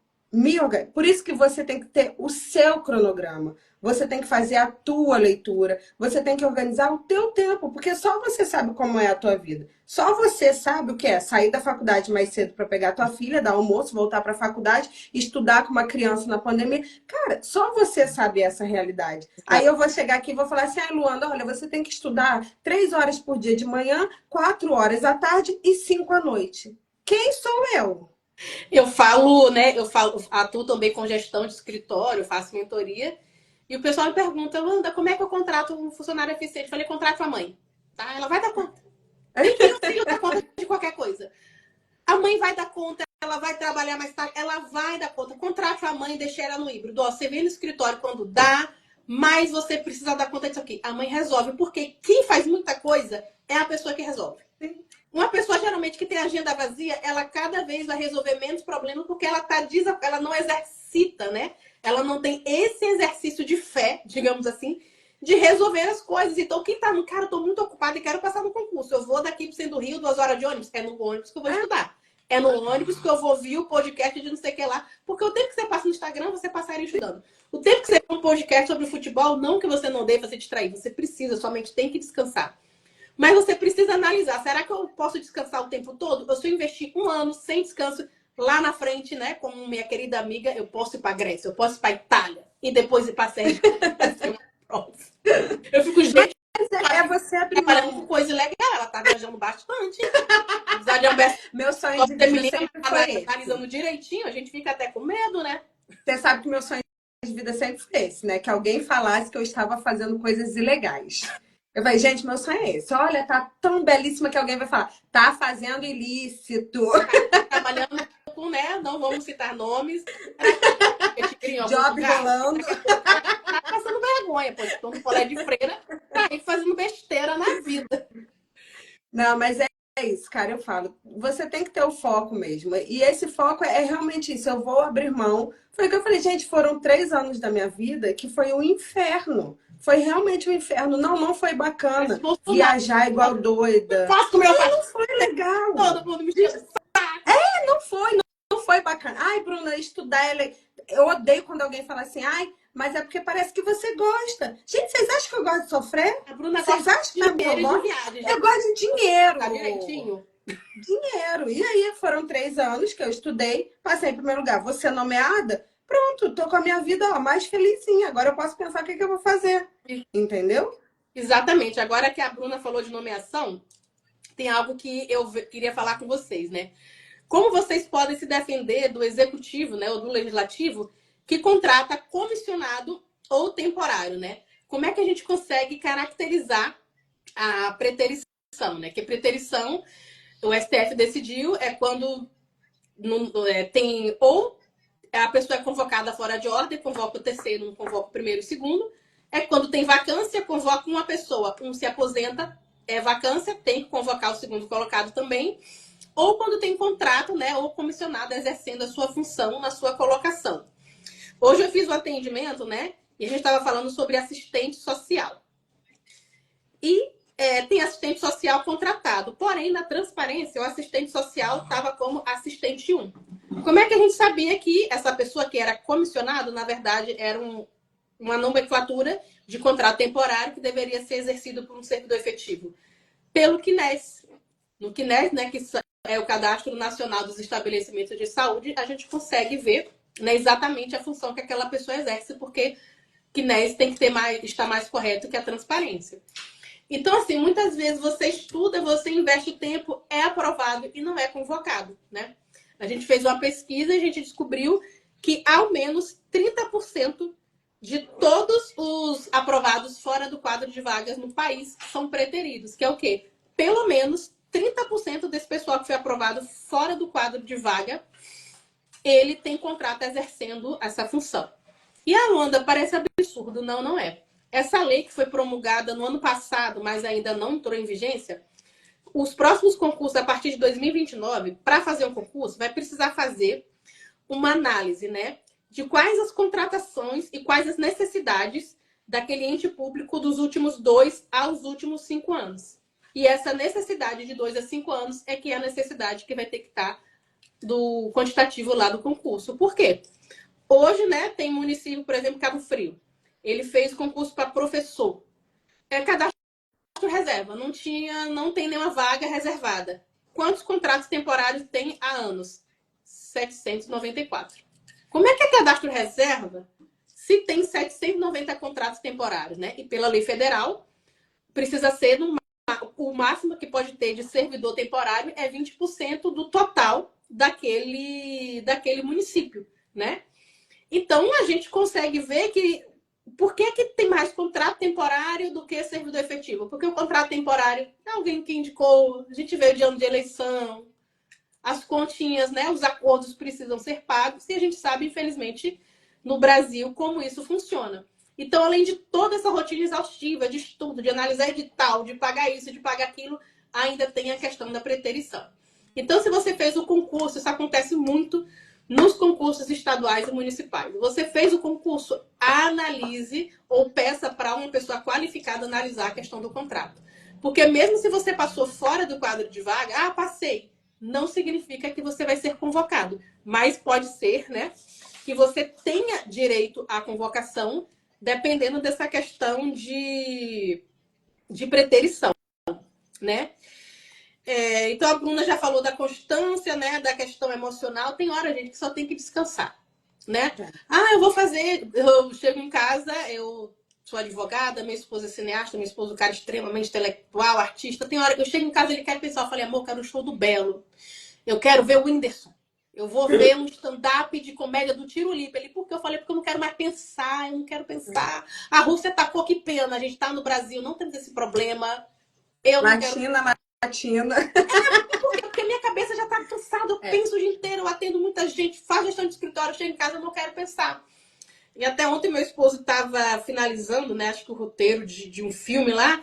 Por isso que você tem que ter o seu cronograma. Você tem que fazer a tua leitura. Você tem que organizar o teu tempo, porque só você sabe como é a tua vida. Só você sabe o que é sair da faculdade mais cedo para pegar a tua filha, dar almoço, voltar para a faculdade, estudar com uma criança na pandemia. Cara, só você sabe essa realidade. Aí eu vou chegar aqui e vou falar assim, Luanda, olha, você tem que estudar 3 horas por dia de manhã, 4 horas à tarde e 5 à noite. Quem sou eu? Eu falo, né? Eu atuo também com gestão de escritório, faço mentoria. E o pessoal me pergunta, Luanda, como é que eu contrato um funcionário eficiente? Eu falei, contrato a mãe. Tá? Ela vai dar conta. Nem que o filho dá conta de qualquer coisa. A mãe vai dar conta, ela vai trabalhar mais tarde, ela vai dar conta. Contrate a mãe e deixe ela no híbrido. Você vem no escritório quando dá, mas você precisa dar conta disso aqui. A mãe resolve, porque quem faz muita coisa é a pessoa que resolve. Uma pessoa, geralmente, que tem agenda vazia, ela cada vez vai resolver menos problemas porque ela não exercita, né? Ela não tem esse exercício de fé, digamos assim, de resolver as coisas. Então, quem tá no cara, eu tô muito ocupada e quero passar no concurso. Eu vou daqui pro centro do Rio, 2 horas de ônibus. É no ônibus que eu vou estudar. É no ônibus que eu vou ouvir o podcast de não sei o que lá. Porque o tempo que você passa no Instagram, você passaria estudando. O tempo que você vê um podcast sobre futebol, não que você não deva se distrair. Você precisa, sua mente tem que descansar. Mas você precisa analisar. Será que eu posso descansar o tempo todo? Eu se eu investir 1 ano sem descanso, lá na frente, né? Como minha querida amiga, eu posso ir para Grécia, eu posso ir para Itália e depois ir para Sérgio. Eu fico, gente, você abrir trabalhando com coisa legal, ela tá viajando bastante. Meu sonho de vida sempre foi esse. Analisando direitinho, a gente fica até com medo, né? Você sabe que meu sonho de vida sempre foi esse, né? Que alguém falasse que eu estava fazendo coisas ilegais. Eu falei, gente, meu sonho é esse. Olha, tá tão belíssima que alguém vai falar, tá fazendo ilícito. Trabalhando com, né? Não vamos citar nomes. Job rolando. Tá passando vergonha, pô. Estou no colégio de freira, tá aí fazendo besteira na vida. Não, mas é isso, cara, eu falo. Você tem que ter o foco mesmo. E esse foco é realmente isso. Eu vou abrir mão. Foi o que eu falei, gente, foram 3 anos da minha vida que foi um inferno. Foi realmente um inferno. Não foi bacana. Viajar igual doida. Faço meu pai. Não foi legal. Todo mundo me chama. Não foi bacana. Ai, Bruna, estudar eu odeio quando alguém fala assim, mas é porque parece que você gosta. Gente, vocês acham que eu gosto de sofrer? A Bruna Vocês acham que eu gosto? viagem. Eu gosto de dinheiro. Tá direitinho? Dinheiro. E aí foram 3 anos que eu estudei, passei em primeiro lugar. Vou ser nomeada? Pronto, tô com a minha vida mais felizinha. Agora eu posso pensar o que eu vou fazer. Entendeu? Exatamente. Agora que a Bruna falou de nomeação, tem algo que eu queria falar com vocês, né? Como vocês podem se defender do executivo, né, ou do legislativo, que contrata comissionado ou temporário, né? Como é que a gente consegue caracterizar a preterição, né? Que preterição, o STF decidiu, é quando tem ou a pessoa é convocada fora de ordem, convoca o terceiro, não convoca o primeiro e o segundo. É quando tem vacância, convoca uma pessoa, um se aposenta, é vacância, tem que convocar o segundo colocado também. Ou quando tem contrato, né, ou comissionado exercendo a sua função na sua colocação. Hoje eu fiz um atendimento, né, e a gente estava falando sobre assistente social. E tem assistente social contratado. Porém, na transparência, o assistente social estava como assistente 1. Como é que a gente sabia que essa pessoa que era comissionado, na verdade, era uma nomenclatura de contrato temporário que deveria ser exercido por um servidor efetivo? Pelo CNES. No CNES, né, que é o Cadastro Nacional dos Estabelecimentos de Saúde, a gente consegue ver, né, exatamente a função que aquela pessoa exerce, porque que né, isso tem que ter estar mais correto que a transparência. Então, assim, muitas vezes você estuda, você investe tempo, é aprovado e não é convocado, né? A gente fez uma pesquisa e a gente descobriu que ao menos 30% de todos os aprovados fora do quadro de vagas no país são preteridos, que é o quê? Pelo menos 30% desse pessoal que foi aprovado fora do quadro de vaga, ele tem contrato exercendo essa função. E a Luanda parece absurdo, não, não é. Essa lei que foi promulgada no ano passado, mas ainda não entrou em vigência, os próximos concursos, a partir de 2029, para fazer um concurso, vai precisar fazer uma análise, né, de quais as contratações e quais as necessidades daquele ente público dos últimos 2 aos últimos 5 anos. E essa necessidade de 2 a 5 anos é que é a necessidade que vai ter que estar do quantitativo lá do concurso. Por quê? Hoje, né, tem município, por exemplo, Cabo Frio. Ele fez concurso para professor. É cadastro reserva. Não tem nenhuma vaga reservada. Quantos contratos temporários tem há anos? 794. Como é que é cadastro reserva se tem 790 contratos temporários, né? E pela lei federal, precisa ser o máximo que pode ter de servidor temporário é 20% do total daquele município, né? Então, a gente consegue ver que por que tem mais contrato temporário do que servidor efetivo? Porque o contrato temporário é alguém que indicou, a gente veio de ano de eleição, as continhas, né, os acordos precisam ser pagos e a gente sabe, infelizmente, no Brasil, como isso funciona. Então, além de toda essa rotina exaustiva de estudo, de analisar edital, de pagar isso, de pagar aquilo, ainda tem a questão da preterição. Então, se você fez o concurso, isso acontece muito nos concursos estaduais e municipais. Você fez o concurso, analise ou peça para uma pessoa qualificada analisar a questão do contrato. Porque mesmo se você passou fora do quadro de vaga, passei, não significa que você vai ser convocado. Mas pode ser, né, que você tenha direito à convocação, dependendo dessa questão de preterição, né? Então a Bruna já falou da constância, né, da questão emocional. Tem hora, gente, que só tem que descansar, né? Eu chego em casa, eu sou advogada, minha esposa é cineasta, meu esposo é um cara extremamente intelectual, artista. Tem hora que eu chego em casa, ele quer pensar, eu falei, amor, eu quero o show do Belo. Eu quero ver o Whindersson. Eu vou ver um stand-up de comédia do Tiro Lipa. Ele, porque eu falei, porque eu não quero mais pensar, eu não quero pensar. A Rússia tacou, que pena, a gente tá no Brasil, não temos esse problema. Eu não quero... Matina. Porque minha cabeça já tá cansada, eu penso o dia inteiro, eu atendo muita gente, faço gestão de escritório, chego em casa, eu não quero pensar. E até ontem meu esposo estava finalizando, né, acho que o roteiro de um filme lá,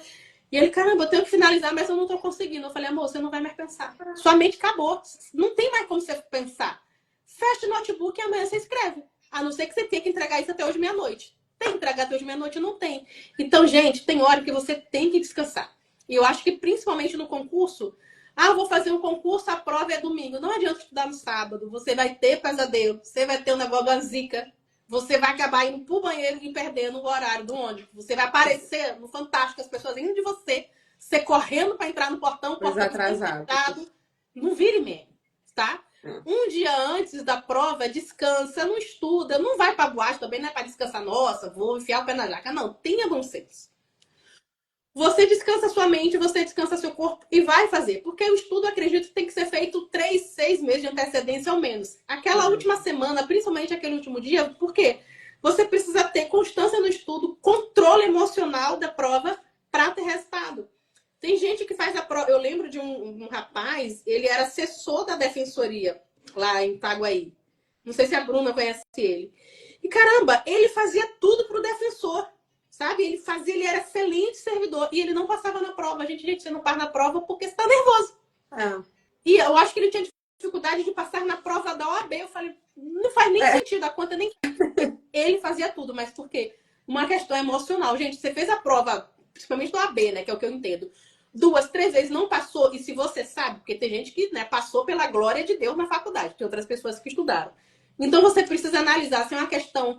e ele, caramba, eu tenho que finalizar, mas eu não tô conseguindo. Eu falei, amor, você não vai mais pensar. Sua mente acabou, não tem mais como você pensar. Fecha o notebook e amanhã você escreve. A não ser que você tenha que entregar isso até hoje meia-noite. Tem que entregar até hoje meia-noite? Não tem. Então, gente, tem hora que você tem que descansar. E eu acho que principalmente no concurso, eu vou fazer um concurso, a prova é domingo. Não adianta estudar no sábado. Você vai ter pesadelo, você vai ter um negócio da zica. Você vai acabar indo pro banheiro e perdendo o horário do ônibus. Você vai aparecer no Fantástico, as pessoas indo de você correndo para entrar no portão atrasado. Não vire meme, tá? Um dia antes da prova, descansa, não estuda, não vai pra boate também, não é pra descansar. Nossa, vou enfiar o pé na jaca. Não, tenha bom senso. Você descansa sua mente, você descansa seu corpo e vai fazer. Porque o estudo, acredito, que tem que ser feito 3, 6 meses de antecedência ao menos. Aquela última semana, principalmente aquele último dia, por quê? Você precisa ter constância no estudo, controle emocional da prova para ter resultado. Tem gente que faz a prova... Eu lembro de um rapaz, ele era assessor da defensoria lá em Itaguaí. Não sei se a Bruna conhece ele. E caramba, ele fazia tudo pro defensor. Sabe? Ele era excelente servidor e ele não passava na prova. Gente, você não passa na prova porque você tá nervoso. E eu acho que ele tinha dificuldade de passar na prova da OAB. Eu falei, não faz nem sentido, a conta nem... Ele fazia tudo, mas por quê? Uma questão emocional. Gente, você fez a prova, principalmente do OAB, né? Que é o que eu entendo. 2, 3 vezes não passou. E se você sabe, porque tem gente que, né, passou pela glória de Deus na faculdade. Tem outras pessoas que estudaram. Então você precisa analisar se é uma questão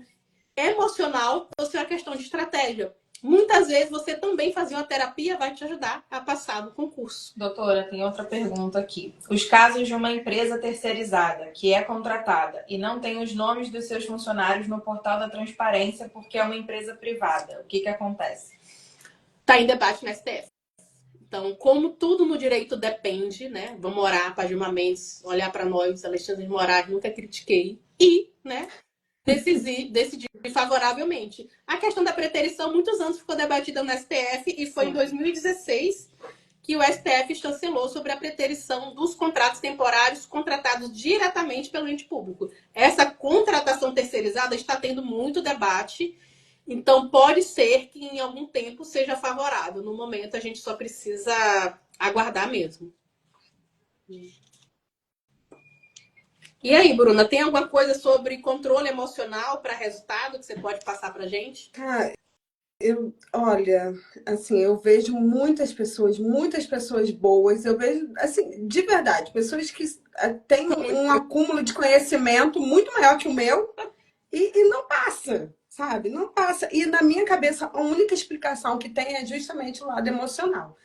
emocional ou se é uma questão de estratégia. muitas vezes você também fazer uma terapia vai te ajudar a passar no concurso. Doutora, tem outra pergunta aqui. Os casos de uma empresa terceirizada que é contratada e não tem os nomes dos seus funcionários no portal da transparência porque é uma empresa privada, o que acontece? Está em debate na STF. Então, como tudo no direito depende, né? Vamos orar para Dilma Mendes olhar para nós, Alexandre de Moraes, nunca critiquei, e, né, decidir favoravelmente. A questão da preterição, muitos anos ficou debatida no STF e foi em 2016 que o STF chancelou sobre a preterição dos contratos temporários contratados diretamente pelo ente público. Essa contratação terceirizada está tendo muito debate. Então, pode ser que em algum tempo seja favorável. No momento, a gente só precisa aguardar mesmo. E aí, Bruna, tem alguma coisa sobre controle emocional para resultado que você pode passar para a gente? Cara, olha, assim, eu vejo muitas pessoas boas. Eu vejo, assim, de verdade, pessoas que têm um acúmulo de conhecimento muito maior que o meu e não passa, sabe? Não passa. E na minha cabeça, a única explicação que tem é justamente o lado emocional.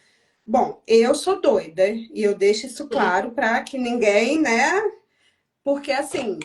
Bom, eu sou doida e eu deixo isso claro para que ninguém, né? Porque assim,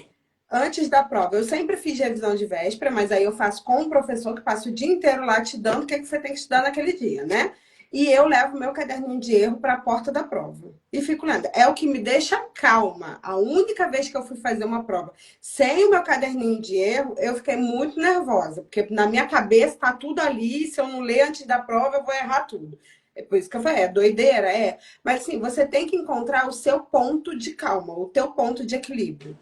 antes da prova, eu sempre fiz revisão de véspera, mas aí eu faço com um professor que passa o dia inteiro lá te dando o que você tem que estudar naquele dia, né? E eu levo meu caderninho de erro para a porta da prova. E fico lendo. É o que me deixa calma. A única vez que eu fui fazer uma prova sem o meu caderninho de erro, eu fiquei muito nervosa. Porque na minha cabeça tá tudo ali. Se eu não ler antes da prova, eu vou errar tudo. É por isso que eu falei, é doideira, é. Mas assim, você tem que encontrar o seu ponto de calma, o teu ponto de equilíbrio.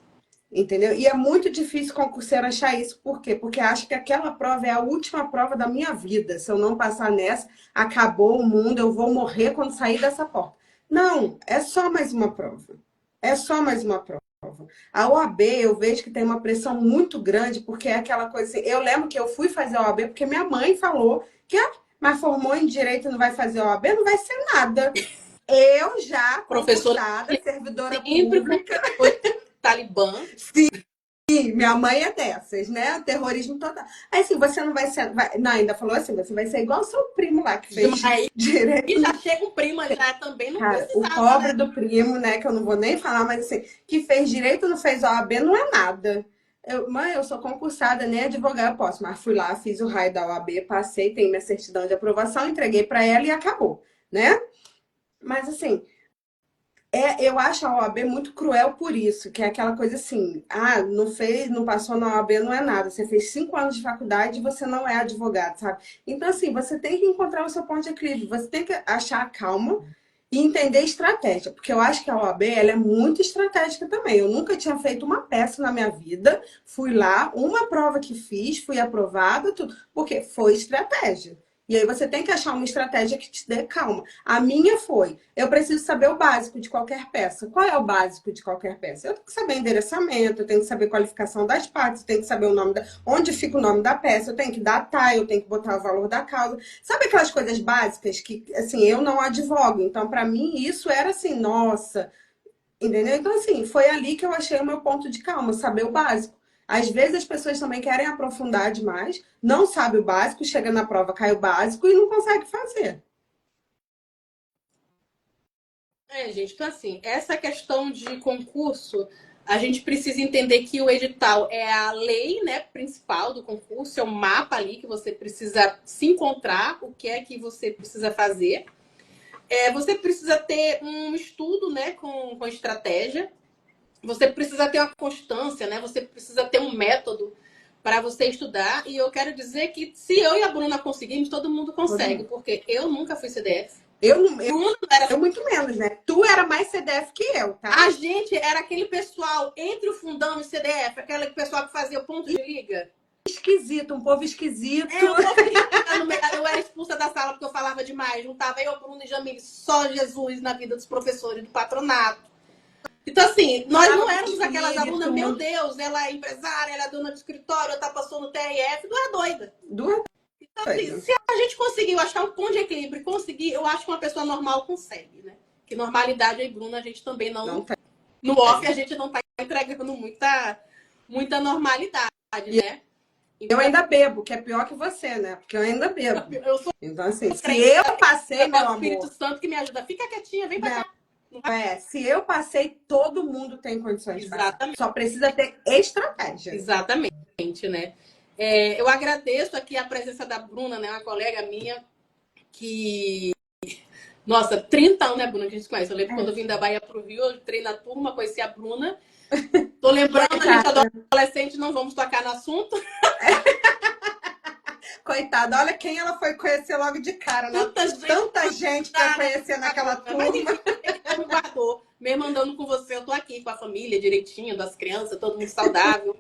Entendeu? E é muito difícil concurseiro achar isso. Por quê? Porque acha que aquela prova é a última prova da minha vida. Se eu não passar nessa, acabou o mundo, eu vou morrer quando sair dessa porta. Não, é só mais uma prova. É só mais uma prova. A OAB, eu vejo que tem uma pressão muito grande, porque é aquela coisa assim. Eu lembro que eu fui fazer a OAB porque minha mãe falou que, mas formou em direito e não vai fazer a OAB, não vai ser nada. Eu já, Professora concursada, servidora sempre pública. foi Talibã. Sim, minha mãe é dessas, né? Terrorismo total. Aí assim, você não vai ser. Não, ainda falou assim, você vai ser igual o seu primo lá que fez Aí direito. já chega um primo já também, não Cara, o precisava, pobre né? do primo, né? Que eu não vou nem falar, mas assim, que fez direito não fez OAB, não é nada. Mãe, eu sou concursada, nem advogar eu posso, mas fui lá, fiz o raio da OAB, passei, tenho minha certidão de aprovação, entreguei para ela e acabou, né? Mas assim, eu acho a OAB muito cruel por isso, que é aquela coisa assim, não fez, não passou na OAB, não é nada. Você fez 5 anos de faculdade e você não é advogado, sabe? Então, assim, você tem que encontrar o seu ponto de equilíbrio, você tem que achar a calma e entender estratégia, porque eu acho que a OAB, ela é muito estratégica também. Eu nunca tinha feito uma peça na minha vida, fui lá, uma prova que fiz, fui aprovada, tudo, porque foi estratégia. E aí você tem que achar uma estratégia que te dê calma. A minha foi, eu preciso saber o básico de qualquer peça. Qual é o básico de qualquer peça? Eu tenho que saber endereçamento, eu tenho que saber a qualificação das partes, eu tenho que saber o nome onde fica o nome da peça, eu tenho que datar, eu tenho que botar o valor da causa. Sabe aquelas coisas básicas que, assim, eu não advogo. Então, para mim, isso era assim, nossa, entendeu? Então, assim, foi ali que eu achei o meu ponto de calma, saber o básico. Às vezes as pessoas também querem aprofundar demais, não sabe o básico, chega na prova, cai o básico e não consegue fazer. Gente, então assim, essa questão de concurso, a gente precisa entender que o edital é a lei, né, principal do concurso, é o mapa ali que você precisa se encontrar, o que é que você precisa fazer. Você precisa ter um estudo, né, com estratégia. Você precisa ter uma constância, né? Você precisa ter um método para você estudar. E eu quero dizer que se eu e a Bruna conseguimos, todo mundo consegue, porque eu nunca fui CDF. Eu muito menos, né? Tu era mais CDF que eu, tá? A gente era aquele pessoal entre o fundão e o CDF, aquele pessoal que fazia ponto de liga. Esquisito, um povo esquisito. Eu era expulsa da sala porque eu falava demais. Juntava eu, Bruno e Jamile, só Jesus na vida dos professores do patronato. Então, assim, nós não éramos aquelas alunas, meu Deus, ela é empresária, ela é dona de escritório, ela tá passando no TRF, não é doida. Então, assim, se a gente conseguiu achar um ponto de equilíbrio e conseguir, eu acho que uma pessoa normal consegue, né? Que normalidade aí, Bruna, a gente também não tem. No off, a gente não tá entregando muita normalidade, né? Eu ainda bebbo, que é pior que você, né? Porque eu ainda bebo. Eu sou Então, assim, se crente, eu passei, é meu o Espírito amor, Santo que me ajuda. Fica quietinha, vem pra cá. se eu passei, todo mundo tem condições de passar. Exatamente, Só precisa ter estratégia. exatamente, né? Eu agradeço aqui a presença da Bruna, né? Uma colega minha que... Nossa, 30 anos, né, Bruna, que a gente se conhece. Eu lembro quando eu vim da Bahia pro Rio, eu entrei na turma, conheci a Bruna. Tô lembrando, a gente Coitada, adolescente, não vamos tocar no assunto. coitada, olha quem ela foi conhecer logo de cara, né? Tanta gente Tanta gente pra conhecer naquela mas turma. enfim, Deus me guardou. Mesmo andando com você, eu tô aqui com a família direitinho, das crianças, todo mundo saudável.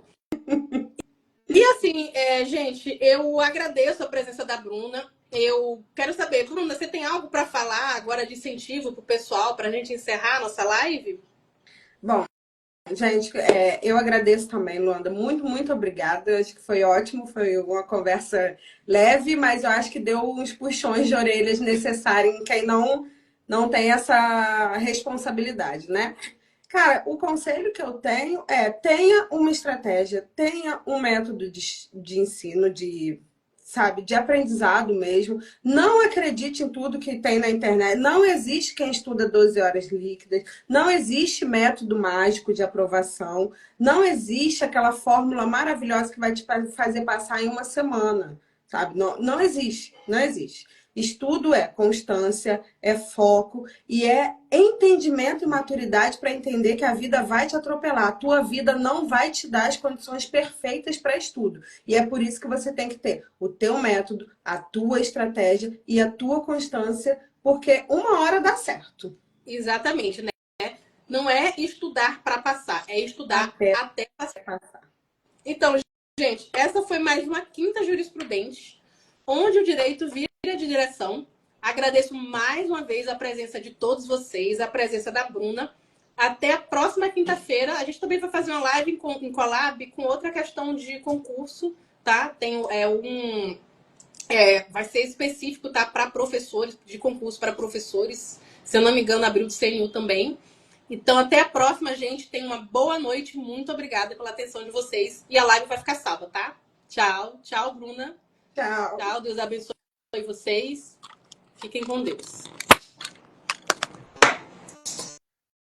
E assim, gente, eu agradeço a presença da Bruna. Eu quero saber, Bruna, você tem algo para falar agora de incentivo pro pessoal, pra gente encerrar a nossa live? Bom, gente, eu agradeço também, Luanda. Muito, muito obrigada. Acho que foi ótimo, foi uma conversa leve, mas eu acho que deu uns puxões de orelhas necessários em quem não tem essa responsabilidade, né? Cara, o conselho que eu tenho é tenha uma estratégia, tenha um método de ensino, sabe, de aprendizado mesmo. Não acredite em tudo que tem na internet. Não existe quem estuda 12 horas líquidas. Não existe método mágico de aprovação. Não existe aquela fórmula maravilhosa que vai te fazer passar em uma semana, sabe? Não, não existe, não existe. Estudo é constância, é foco e é entendimento e maturidade para entender que a vida vai te atropelar. A tua vida não vai te dar as condições perfeitas para estudo. E é por isso que você tem que ter o teu método, a tua estratégia e a tua constância, porque uma hora dá certo. Exatamente, né? Não é estudar para passar, é estudar Até até passar. passar. Então, gente, essa foi mais uma quinta jurisprudente, onde o direito vira de direção. Agradeço mais uma vez a presença de todos vocês, a presença da Bruna. Até a próxima quinta-feira. A gente também vai fazer uma live em collab com outra questão de concurso, tá? Tem vai ser específico, tá? Para professores, de concurso para professores. Se eu não me engano, abriu do CNU também. Então, até a próxima, gente. Tenha uma boa noite. Muito obrigada pela atenção de vocês. E a live vai ficar salva, tá? Tchau. Tchau, Bruna. Tchau. Tchau. Deus abençoe vocês. Fiquem com Deus.